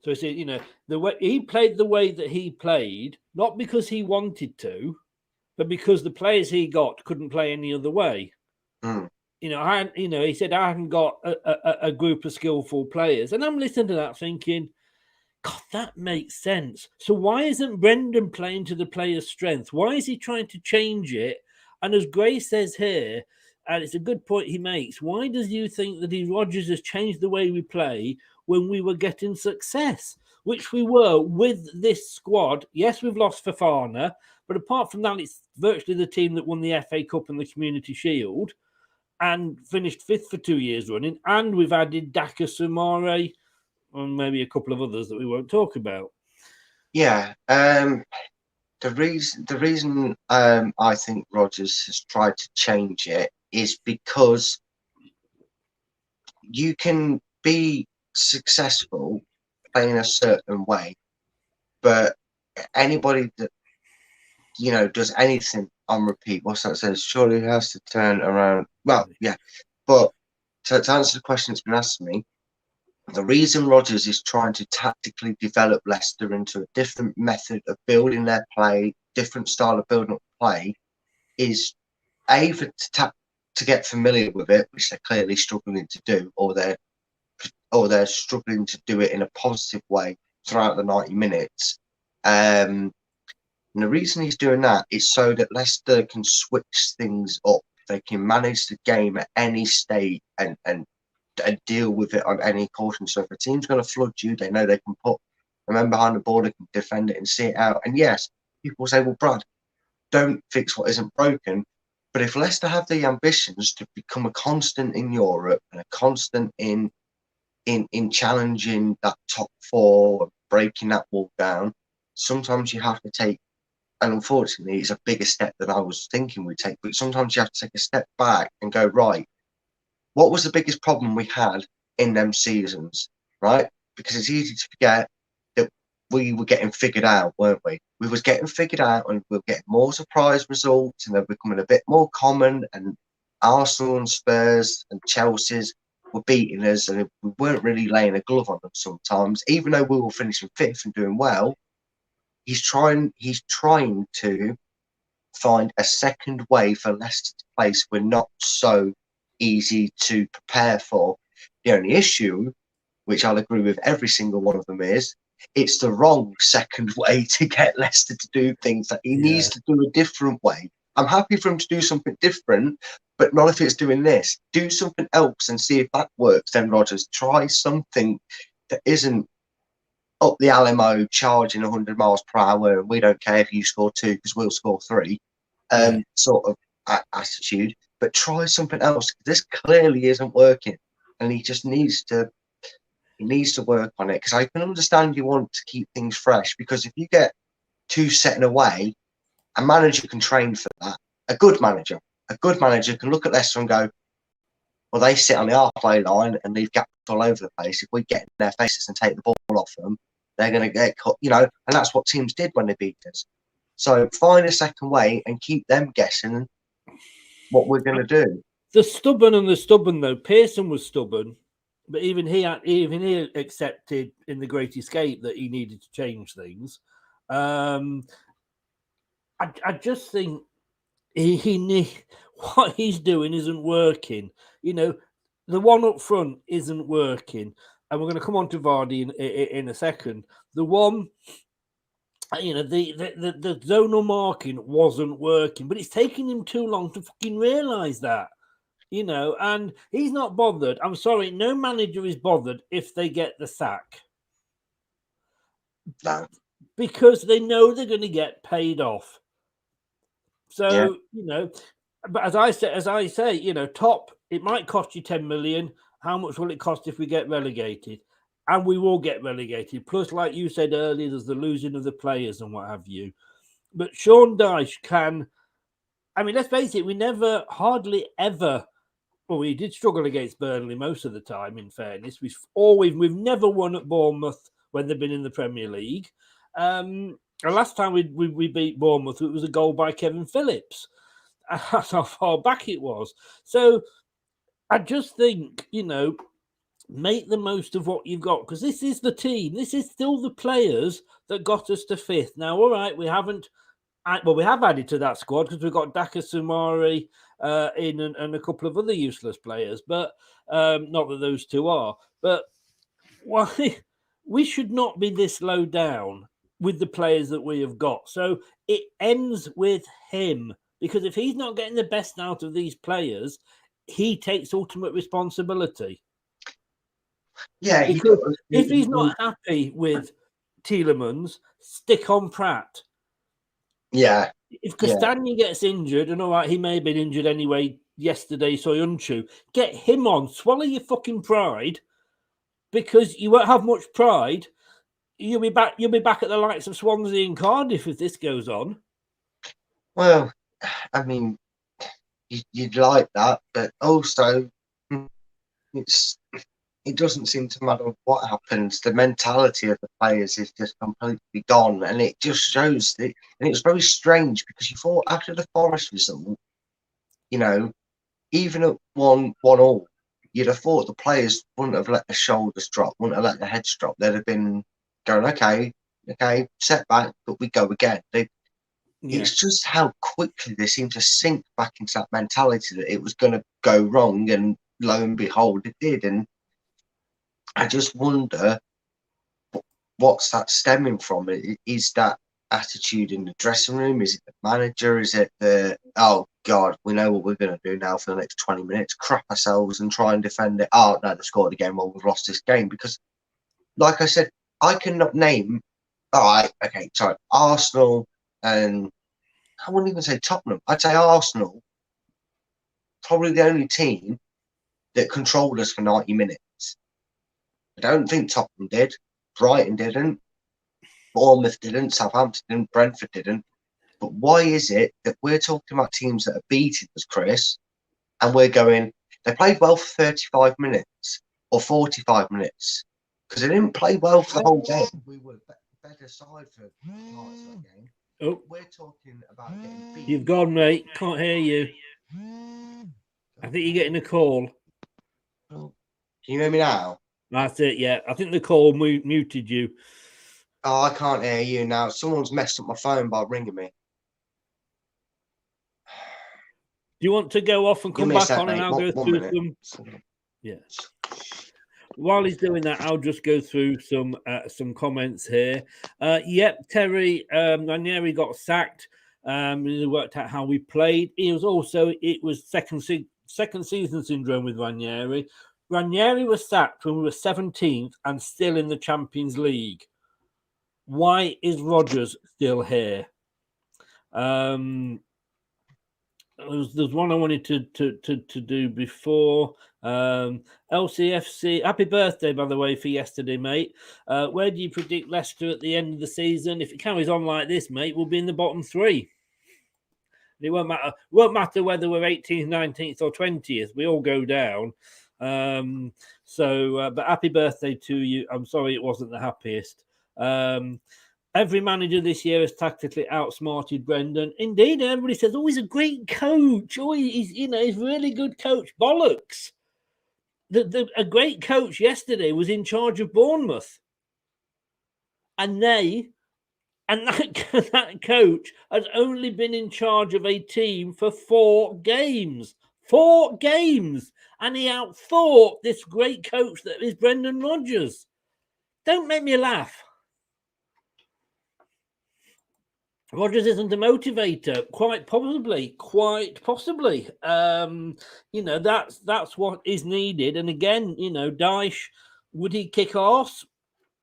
So he said, the way he played the way that he played, not because he wanted to, but because the players he got couldn't play any other way. Mm. He said, I haven't got a group of skillful players. And I'm listening to that thinking, God, that makes sense. So why isn't Brendan playing to the player's strength? Why is he trying to change it? And as Gray says here, and it's a good point he makes, why does you think that Rodgers has changed the way we play when we were getting success, which we were with this squad? Yes, we've lost Fofana, but apart from that, it's virtually the team that won the FA Cup and the Community Shield and finished 5th for 2 years running. And we've added Daka Sumare and maybe a couple of others that we won't talk about. Yeah. The reason I think Rodgers has tried to change it is because you can be successful playing a certain way, but anybody that does anything on repeat, what's that says? Surely has to turn around. Well, yeah, but to answer the question that's been asked to me, the reason Rodgers is trying to tactically develop Leicester into a different method of building their play, different style of building up play, is A, to get familiar with it, which they're clearly struggling to do, or they're struggling to do it in a positive way throughout the 90 minutes. And the reason he's doing that is so that Leicester can switch things up. They can manage the game at any state and deal with it on any caution. So if a team's going to flood you, they know they can put a man behind the ball, they can defend it and see it out. And yes, people say, well, Brad, don't fix what isn't broken. But if Leicester have the ambitions to become a constant in Europe and a constant in challenging that top four, breaking that wall down, sometimes you have to take, and unfortunately it's a bigger step than I was thinking we'd take, but sometimes you have to take a step back and go, right, what was the biggest problem we had in them seasons, right? Because it's easy to forget that we were getting figured out, weren't we? We was getting figured out, and we were getting more surprise results, and they're becoming a bit more common, and Arsenal and Spurs and Chelsea's were beating us, and we weren't really laying a glove on them sometimes, even though we were finishing fifth and doing well. He's trying to find a second way for Leicester to play, so we're not so easy to prepare for. The only issue, which I'll agree with every single one of them, is it's the wrong second way to get Leicester to do things. That he needs to do a different way. I'm happy for him to do something different, but not if it's doing this. Do something else and see if that works. Then Rodgers, try something that isn't up the Alamo charging 100 miles per hour, and we don't care if you score 2 because we'll score 3 sort of attitude. But try something else. This clearly isn't working, and he just needs to work on it. Because I can understand you want to keep things fresh, because if you get 2 setting away, a manager can train for that. A good manager can look at Leicester and go, well, they sit on the halfway line and leave gaps all over the place. If we get in their faces and take the ball off them, they're going to get cut, and that's what teams did when they beat us. So find a second way and keep them guessing what we're going to do. The stubborn though. Pearson was stubborn, but even he accepted in The Great Escape that he needed to change things. I just think he what he's doing isn't working. The one up front isn't working, and we're going to come on to Vardy in a second. The one, the zonal marking wasn't working, but it's taking him too long to fucking realise that. And he's not bothered. I'm sorry, no manager is bothered if they get the sack. No. Because they know they're going to get paid off. So, but as I say, top, it might cost you 10 million. How much will it cost if we get relegated? And we will get relegated. Plus, like you said earlier, there's the losing of the players and what have you. But Sean Dyche can, let's face it, we never, hardly ever, well, we did struggle against Burnley most of the time, in fairness. We've never won at Bournemouth when they've been in the Premier League. And last time we beat Bournemouth, it was a goal by Kevin Phillips. That's how far back it was. So I just think, make the most of what you've got, because this is the team. This is still the players that got us to 5th. Now, all right, we have added to that squad because we've got Daka Sumari in and a couple of other useless players, but not that those two are. But why we should not be this low down with the players that we have got. So it ends with him, because if he's not getting the best out of these players, he takes ultimate responsibility. Yeah, because if he's not happy with Tielemans, stick on Pratt. Yeah. If Castagna gets injured, and all right, he may have been injured anyway yesterday, Soyuncu, get him on. Swallow your fucking pride, because you won't have much pride. You'll be back at the likes of Swansea and Cardiff if this goes on. Well, you'd like that, but also it doesn't seem to matter what happens. The mentality of the players is just completely gone, and it just shows that. And it was very strange, because you thought after the Forest result, even at 1-1, you'd have thought the players wouldn't have let their shoulders drop, wouldn't have let their heads drop. They'd have been going, okay, setback, but we go again. It's just how quickly they seem to sink back into that mentality that it was going to go wrong, and lo and behold, it did. And I just wonder what's that stemming from? Is that attitude in the dressing room? Is it the manager? Is it the, oh God, we know what we're going to do now for the next 20 minutes, crap ourselves and try and defend it? Oh, no, they scored again. Well, we've lost this game. Because, like I said, I cannot name, Arsenal, and I wouldn't even say Tottenham. I'd say Arsenal, probably the only team that controlled us for 90 minutes. I don't think Tottenham did. Brighton didn't. Bournemouth didn't. Southampton didn't. Brentford didn't. But why is it that we're talking about teams that are beating us, Chris, and we're going, they played well for 35 minutes or 45 minutes? Because they didn't play well for the whole game. We were better side for parts of that game. Oh, we're talking about getting beat. You've gone, mate. Can't hear you. I think you're getting a call. Can you hear me now? That's it, yeah. I think the call muted you. Oh, I can't hear you now. Someone's messed up my phone by ringing me. Do you want to go off and come back on, and I'll go through some? Yeah. While he's doing that, I'll just go through some comments here. Yep, Terry Ranieri got sacked. He worked out how we played. It was second season syndrome with Ranieri. Ranieri was sacked when we were 17th and still in the Champions League. Why is Rodgers still here? There's one I wanted to do before. LCFC, happy birthday, by the way, for yesterday, mate. Where do you predict Leicester at the end of the season? If it carries on like this, mate, we'll be in the bottom three. It won't matter whether we're 18th, 19th, or 20th. We all go down. But happy birthday to you. I'm sorry it wasn't the happiest. Every manager this year has tactically outsmarted Brendan. Indeed, everybody says, "Oh, he's a great coach. Oh, he's a really good coach." Bollocks! A great coach yesterday was in charge of Bournemouth, and that coach has only been in charge of a team for 4 games. 4 games, and he outthought this great coach that is Brendan Rodgers. Don't make me laugh. Rodgers isn't a motivator, quite possibly. That's what is needed. And again, Dyche, would he kick arse?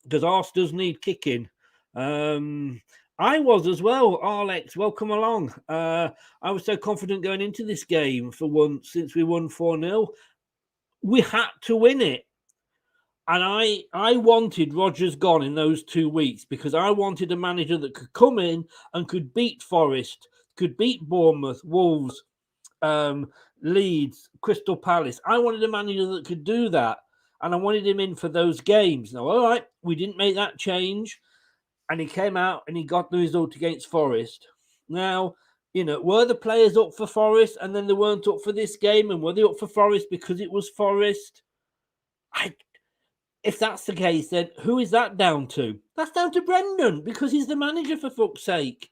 Because arse does need kicking. I was as well. Alex, welcome along. I was so confident going into this game for once since we won 4-0. We had to win it. And I wanted Rodgers gone in those 2 weeks because I wanted a manager that could come in and could beat Forest, could beat Bournemouth, Wolves, Leeds, Crystal Palace. I wanted a manager that could do that. And I wanted him in for those games. Now, all right, we didn't make that change. And he came out and he got the result against Forest. Now, were the players up for Forest and then they weren't up for this game? And were they up for Forest because it was Forest? If that's the case, then who is that down to? That's down to Brendan because he's the manager, for fuck's sake.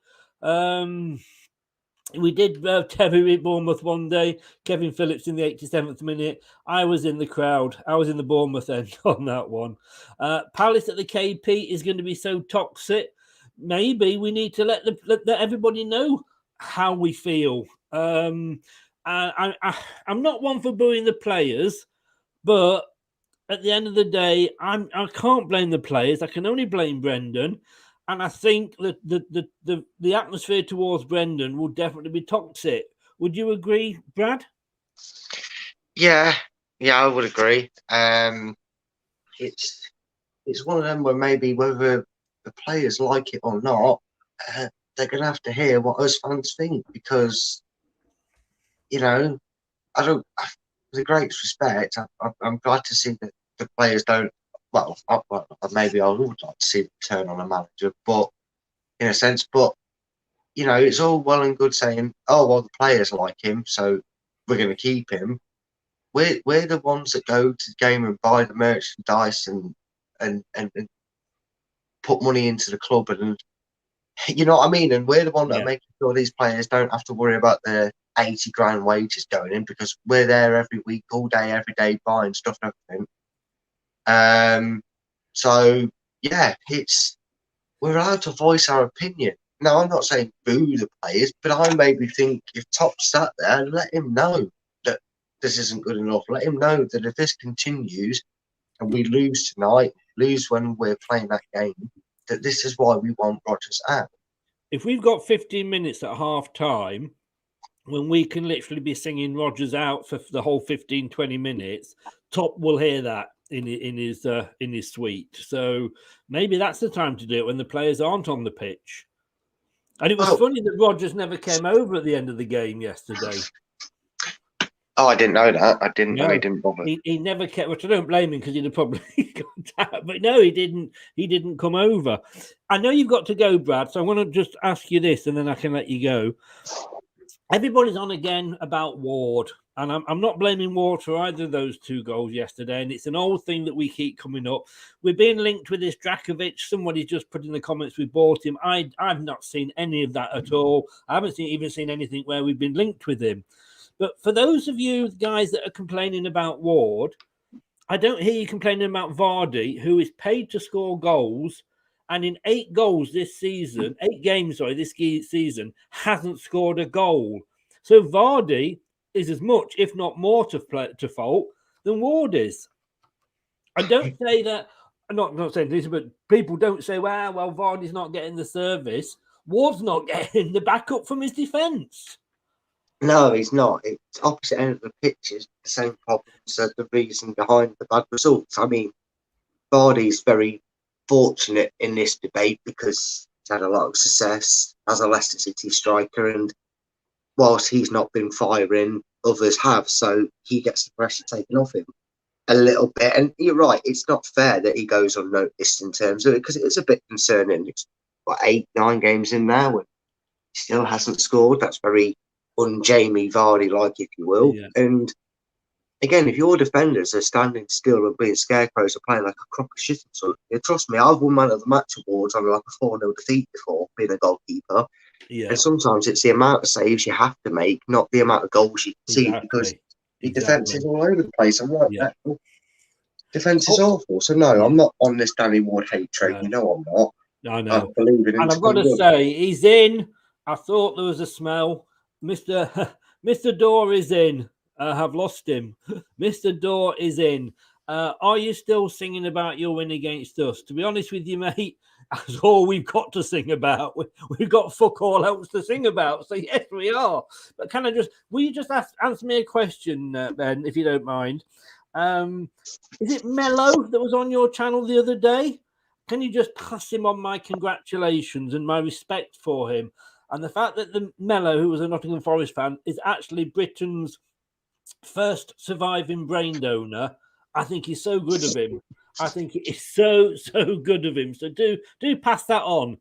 We did Terry at Bournemouth one day. Kevin Phillips in the 87th minute. I was in the crowd. I was in the Bournemouth end on that one. Palace at the KP is going to be so toxic. Maybe we need to let everybody know how we feel. I'm not one for booing the players, but at the end of the day, I can't blame the players. I can only blame Brendan. And I think that the atmosphere towards Brendan will definitely be toxic. Would you agree, Brad? Yeah, I would agree. It's one of them where maybe whether the players like it or not, they're going to have to hear what us fans think because, I don't. With the greatest respect, I'm glad to see that the players don't. Well, maybe I would like to see them turn on a manager, but in a sense, it's all well and good saying, "Oh, well, the players like him, so we're going to keep him." We're the ones that go to the game and buy the merchandise and put money into the club and You know what I mean? And we're the one that Yeah. are making sure these players don't have to worry about the 80 grand wages going in, because we're there every week, all day, every day, buying stuff and everything. So yeah, we're allowed to voice our opinion. Now, I'm not saying boo the players, but I maybe think if Top's sat there, let him know that this isn't good enough. Let him know that if this continues and we lose tonight, lose when we're playing that game, that this is why we want Rodgers out. If we've got 15 minutes at half time, when we can literally be singing Rodgers out for the whole 15, 20 minutes, Top will hear that in his suite. So maybe that's the time to do it when the players aren't on the pitch. And it was funny that Rodgers never came over at the end of the game yesterday. Oh, I didn't know that. I didn't know he didn't bother. He never kept, which I don't blame him because he'd have probably got out. But no, he didn't come over. I know you've got to go, Brad, so I want to just ask you this and then I can let you go. Everybody's on again about Ward, and I'm not blaming Ward for either of those 2 goals yesterday, and it's an old thing that we keep coming up. We're being linked with this Drakovic. Somebody just put in the comments we bought him. I've not seen any of that at all. I haven't even seen anything where we've been linked with him. But for those of you guys that are complaining about Ward, I don't hear you complaining about Vardy, who is paid to score goals, and in 8 games this season, hasn't scored a goal. So Vardy is as much, if not more, to fault than Ward is. I don't say that. I'm not saying this, but people don't say, well, Vardy's not getting the service. Ward's not getting the backup from his defence. No, he's not. It's opposite end of the pitch is the same problems as the reason behind the bad results. I mean, Vardy's very fortunate in this debate because he's had a lot of success as a Leicester City striker, and whilst he's not been firing, others have, so he gets the pressure taken off him a little bit. And you're right, it's not fair that he goes unnoticed in terms of it, because it is a bit concerning. It's 8-9 games in now and he still hasn't scored. That's very un-Jamie Vardy-like, if you will. Yeah. And again, if your defenders are standing still and being scarecrows or playing like a crock of shit, trust me, I've won man of the match awards on like a 4-0 defeat before, being a goalkeeper. Yeah. And sometimes it's the amount of saves you have to make, not the amount of goals you can see, because the defence is all over the place. I'm like, defence is awful. So no, I'm not on this Danny Ward hate train. You know I'm not. I know. I believe in him. And I've got to say, he's in. I thought there was a smell. Mr. Dorr is in. Have lost him. Mr. Dorr is in. Are you still singing about your win against us? To be honest with you, mate, that's all we've got to sing about. We've got fuck all else to sing about. So yes, we are. But will you just answer me a question, Ben, if you don't mind? Is it Mello that was on your channel the other day? Can you just pass him on my congratulations and my respect for him? And the fact that the Mello, who was a Nottingham Forest fan, is actually Britain's first surviving brain donor, I think he's so good of him. I think it is so good of him. So do pass that on.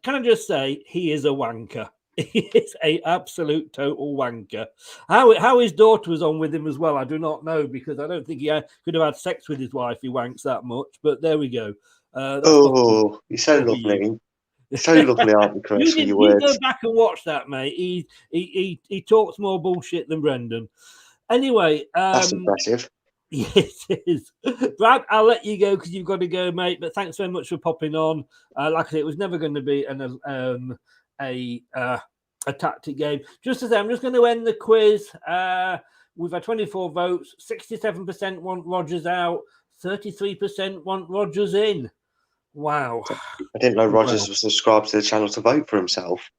Can I just say, he is a wanker. He is an absolute total wanker. How his daughter was on with him as well, I do not know, because I don't think he could have had sex with his wife. He wanks that much. But there we go. He's so lovely. So lovely, aren't you, Chris? You go back and watch that, mate. He talks more bullshit than Brendan. Anyway, that's impressive. Yes, it is. Brad, I'll let you go because you've got to go, mate. But thanks very much for popping on. Like I said, it was never going to be a tactic game. Just to say, I'm just going to end the quiz. We've had 24 votes. 67% want Rodgers out. 33% want Rodgers in. Wow. I didn't know Rodgers was subscribed to the channel to vote for himself.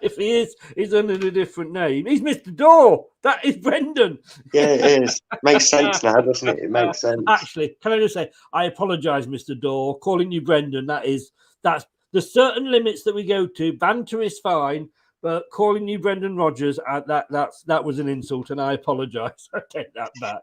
If he is, he's under a different name. He's Mr. Dorr. That is Brendan. Yeah, it is. Makes sense now, doesn't it? It makes sense. Actually, can I just say, I apologise, Mr. Dorr. Calling you Brendan, that's there's certain limits that we go to. Banter is fine, but calling you Brendan Rodgers, that was an insult, and I apologise. I take that back.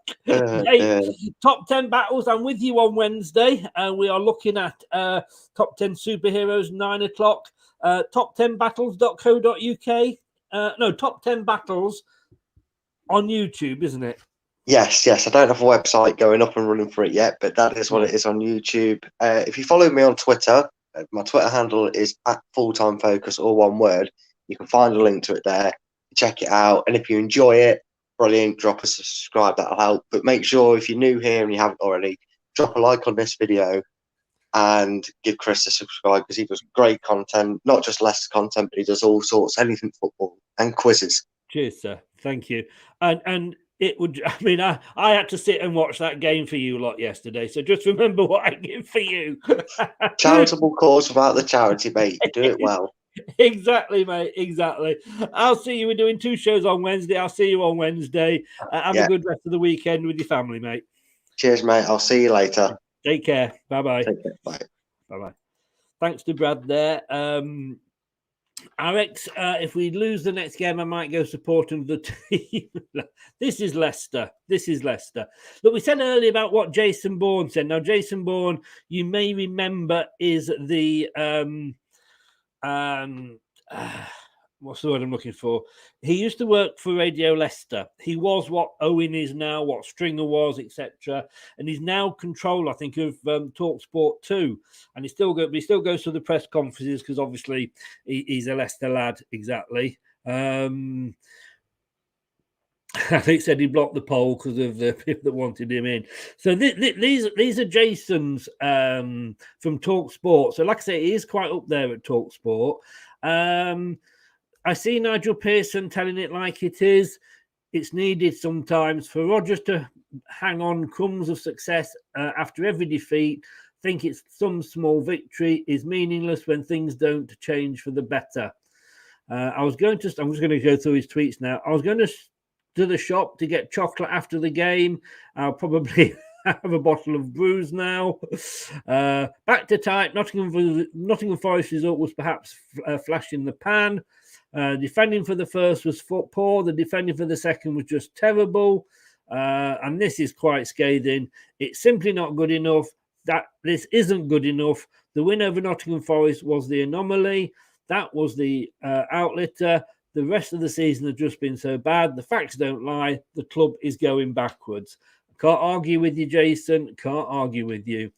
Top 10 battles. I'm with you on Wednesday. We are looking at top 10 superheroes, 9 o'clock. Top10battles.co.uk. No, top 10 battles on YouTube, isn't it? Yes. I don't have a website going up and running for it yet, but that is what it is on YouTube. If you follow me on Twitter, my Twitter handle is @fulltimefocus, all one word. You can find a link to it there. Check it out, and if you enjoy it, brilliant. Drop a subscribe, that'll help. But make sure if you're new here and you haven't already, drop a like on this video and give Chris a subscribe, because he does great content, not just Leicester content, but he does all sorts, anything football and quizzes. Cheers, sir. Thank you. And it would, I mean, I had to sit and watch that game for you lot yesterday. So just remember what I give for you. Charitable cause without the charity, mate. You do it well. Exactly, mate. Exactly. I'll see you. We're doing 2 shows on Wednesday. I'll see you on Wednesday. Have a good rest of the weekend with your family, mate. Cheers, mate. I'll see you later. Take care. Bye-bye. Take care. Bye. Bye-bye. Thanks to Brad there. Alex, if we lose the next game, I might go supporting the team. This is Leicester. Look, we said earlier about what Jason Bourne said. Now, Jason Bourne, you may remember, is the what's the word I'm looking for? He used to work for Radio Leicester. He was what Owen is now, what Stringer was, etc. And he's now control, I think, of TalkSport 2. And he still goes to the press conferences because obviously he's a Leicester lad. Exactly. I think he said he blocked the poll because of the people that wanted him in. So these are Jason's from TalkSport. So like I say, he is quite up there at TalkSport. I see Nigel Pearson telling it like it is. It's needed sometimes for Rodgers to hang on crumbs of success after every defeat. Think it's some small victory is meaningless when things don't change for the better. I'm just going to go through his tweets now. I was going to the shop to get chocolate after the game. I'll probably have a bottle of brews now. Back to type. Nottingham Forest result was perhaps a flash in the pan. Defending for the first was poor. The defending for the second was just terrible. And this is quite scathing. It's simply not good enough. This isn't good enough. The win over Nottingham Forest was the anomaly. That was the outlier. The rest of the season has just been so bad. The facts don't lie. The club is going backwards. Can't argue with you, Jason. Can't argue with you.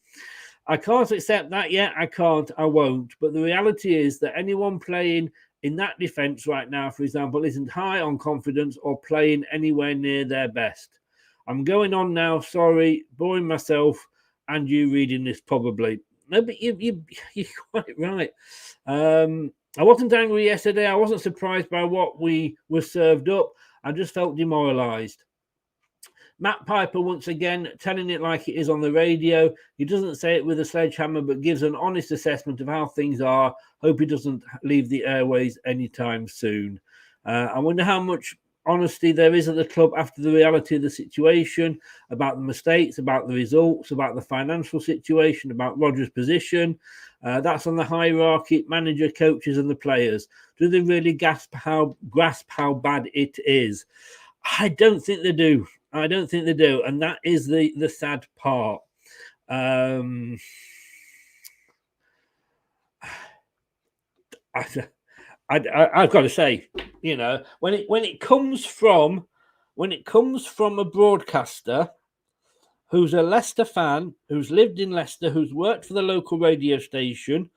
I can't accept that yet. I can't. I won't. But the reality is that anyone playing in that defence right now, for example, isn't high on confidence or playing anywhere near their best. I'm going on now. Sorry, boring myself and you reading this probably. No, but you're quite right. I wasn't angry yesterday. I wasn't surprised by what we were served up. I just felt demoralised. Matt Piper, once again, telling it like it is on the radio. He doesn't say it with a sledgehammer, but gives an honest assessment of how things are. Hope he doesn't leave the airways anytime soon. I wonder how much honesty there is at the club after the reality of the situation, about the mistakes, about the results, about the financial situation, about Rodgers' position. That's on the hierarchy, manager, coaches, and the players. Do they really grasp how bad it is? I don't think they do. And that is the sad part. I've got to say, you know, when it comes from a broadcaster who's a Leicester fan, who's lived in Leicester, who's worked for the local radio station,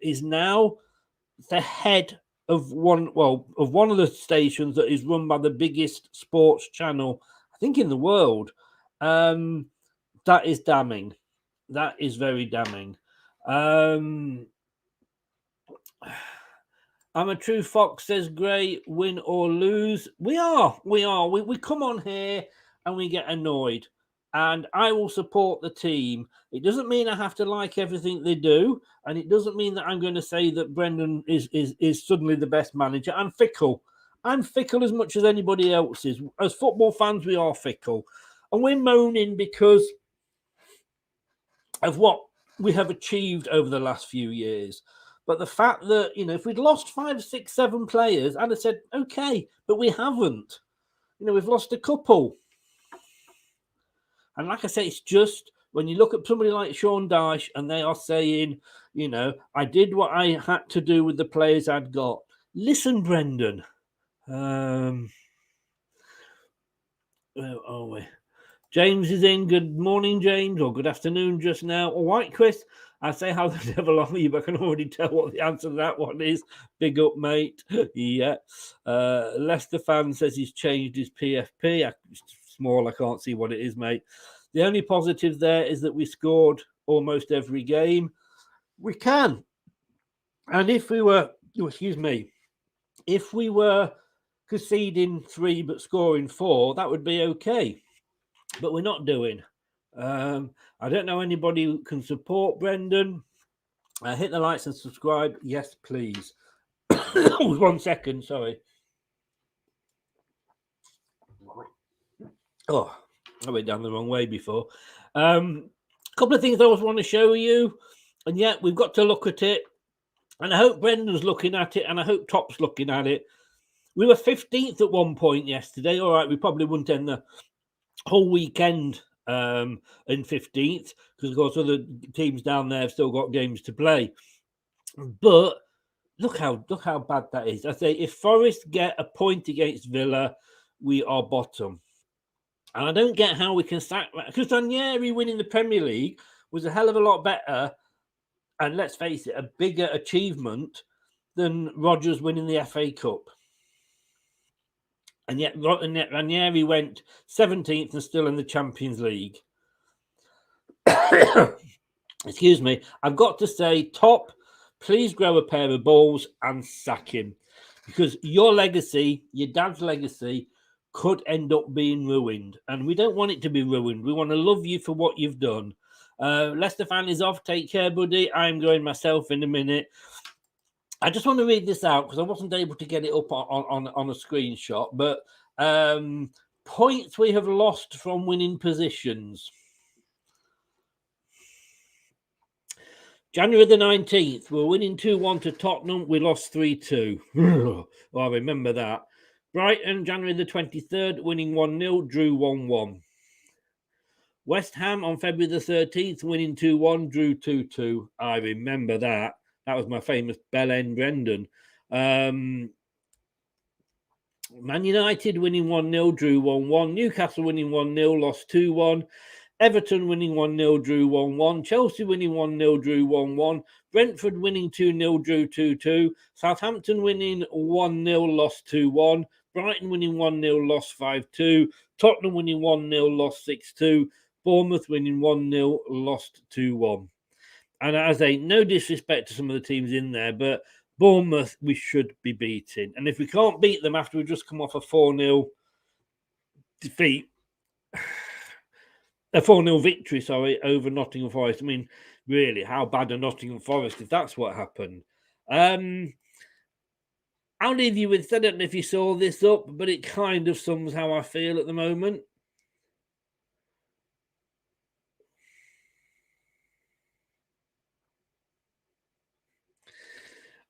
is now the head of one of the stations that is run by the biggest sports channel, I think, in the world. That is damning. That is very damning. I'm a true fox, says Gray. Win or lose, we are. We come on here and we get annoyed, and I will support the team. It doesn't mean I have to like everything they do, and it doesn't mean that I'm going to say that Brendan is suddenly the best manager. I'm fickle. I'm fickle as much as anybody else is. As football fans, we are fickle, and we're moaning because of what we have achieved over the last few years. But the fact that, you know, if we'd lost 5, 6, 7 players, I'd have said, okay, but we haven't. You know, we've lost a couple. And like I say, it's just when you look at somebody like Sean Dyche and they are saying, you know, I did what I had to do with the players I'd got. Listen, Brendan, Where are we? James is in. Good morning, James, or good afternoon just now. All right, Chris. I say how the devil are you, but I can already tell what the answer to that one is. Big up, mate. Yeah. Leicester fan says he's changed his PFP. It's small, I can't see what it is, mate. The only positive there is that we scored almost every game. We can. And if we were, if we were conceding 3 but scoring 4, that would be okay. But we're not doing. I don't know anybody who can support Brendan. Hit the likes and subscribe. Yes, please. 1 second, sorry. Oh, I went down the wrong way before. Couple of things I always want to show you. And yet we've got to look at it. And I hope Brendan's looking at it. And I hope Top's looking at it. We were 15th at one point yesterday. All right, we probably wouldn't end the whole weekend in 15th, because of course other teams down there have still got games to play. But look how bad that is. I say if Forest get a point against Villa, we are bottom. And I don't get how we can sack that, because Ranieri winning the Premier League was a hell of a lot better, and let's face it, a bigger achievement than Rodgers winning the FA Cup. And yet Ranieri went 17th and still in the Champions League. Excuse me. I've got to say, Top, please grow a pair of balls and sack him. Because your legacy, your dad's legacy, could end up being ruined. And we don't want it to be ruined. We want to love you for what you've done. Leicester fan is off. Take care, buddy. I'm going myself in a minute. I just want to read this out because I wasn't able to get it up on a screenshot. But points we have lost from winning positions. January the 19th, we're winning 2-1 to Tottenham. We lost 3-2. Oh, I remember that. Brighton, January the 23rd, winning 1-0, drew 1-1. West Ham on February the 13th, winning 2-1, drew 2-2. I remember that. That was my famous Bell End Brendan. Man United winning 1-0, drew 1-1. Newcastle winning 1-0, lost 2-1. Everton winning 1-0, drew 1-1. Chelsea winning 1-0, drew 1-1. Brentford winning 2-0, drew 2-2. Southampton winning 1-0, lost 2-1. Brighton winning 1-0, lost 5-2. Tottenham winning 1-0, lost 6-2. Bournemouth winning 1-0, lost 2-1. And as no disrespect to some of the teams in there, but Bournemouth we should be beating. And if we can't beat them after we've just come off a 4-0 defeat, a 4-0 victory, over Nottingham Forest. I mean, really, how bad are Nottingham Forest if that's what happened? I'll leave you with, I don't know if you saw this up, but it kind of sums how I feel at the moment.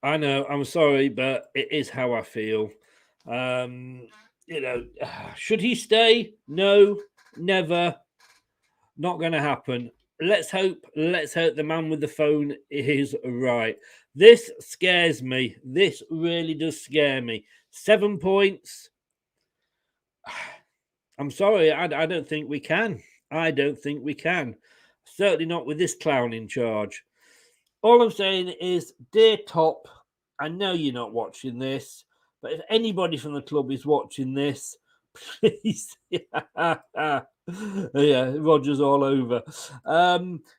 I know, I'm sorry, but it is how I feel. Should he stay? No, never. Not going to happen. Let's hope the man with the phone is right. This scares me. This really does scare me. 7 points. I'm sorry. I don't think we can. I don't think we can. Certainly not with this clown in charge. All I'm saying is, dear Top, I know you're not watching this, but if anybody from the club is watching this, please. Yeah, Roger's all over.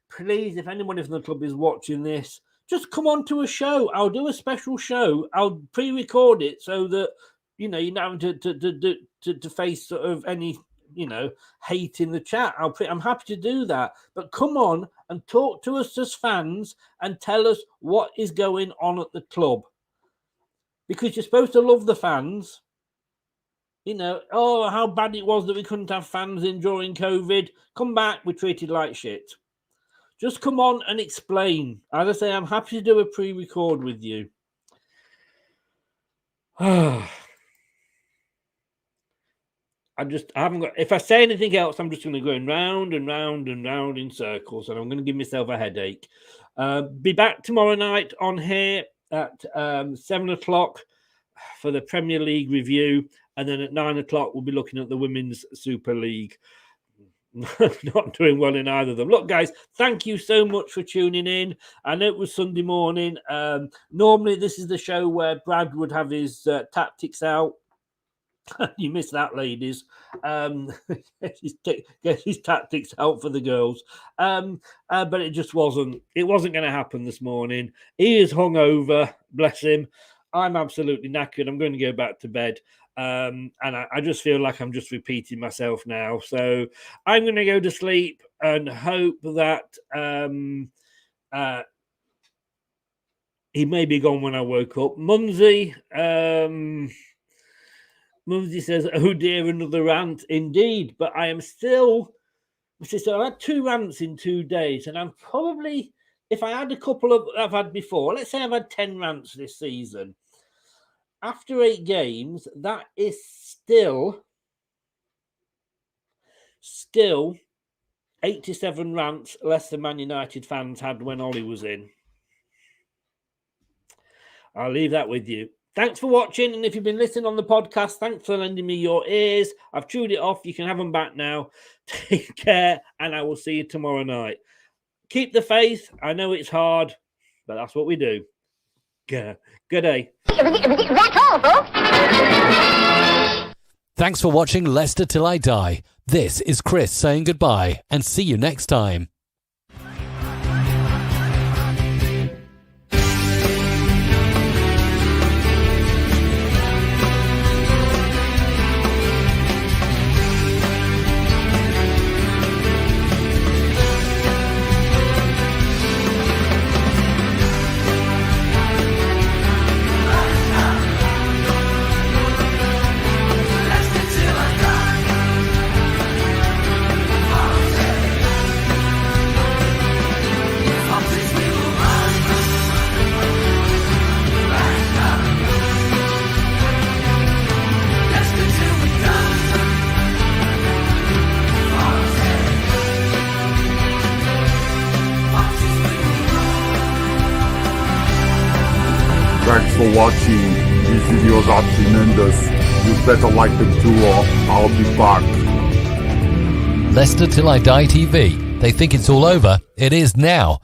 Please, if anybody from the club is watching this, just come on to a show. I'll do a special show. I'll pre-record it so that you're not having to face sort of any hate in the chat. I'm happy to do that. But come on and talk to us as fans and tell us what is going on at the club, because you're supposed to love the fans. How bad it was that we couldn't have fans in during COVID. Come back, we're treated like shit. Just come on and explain. As I say, I'm happy to do a pre-record with you. I haven't got, if I say anything else, I'm just going to go round and round and round in circles, and I'm going to give myself a headache. Be back tomorrow night on here at 7 o'clock for the Premier League review. And then at 9 o'clock, we'll be looking at the Women's Super League. Not doing well in either of them. Look, guys, thank you so much for tuning in. I know it was Sunday morning. Normally, this is the show where Brad would have his tactics out. You missed that, ladies. Get his tactics out for the girls. But it just wasn't. It wasn't going to happen this morning. He is hungover, bless him. I'm absolutely knackered. I'm going to go back to bed. And I just feel like I'm just repeating myself now. So I'm going to go to sleep and hope that he may be gone when I woke up. Mumsy says, oh dear, another rant. Indeed, but I am still... So I had 2 rants in 2 days, and I'm probably, if I had a couple of I've had before, let's say I've had 10 rants this season. After 8 games, that is still 87 rants less than Man United fans had when Ollie was in. I'll leave that with you. Thanks for watching, and if you've been listening on the podcast, thanks for lending me your ears. I've chewed it off. You can have them back now. Take care, and I will see you tomorrow night. Keep the faith. I know it's hard, but that's what we do. Good day. That's all, folks. Thanks for watching Leicester Till I Die. This is Chris saying goodbye, and see you next time. Thanks for watching. These videos are tremendous. You better like them too, or I'll be back. Leicester Till I Die TV. They think it's all over. It is now.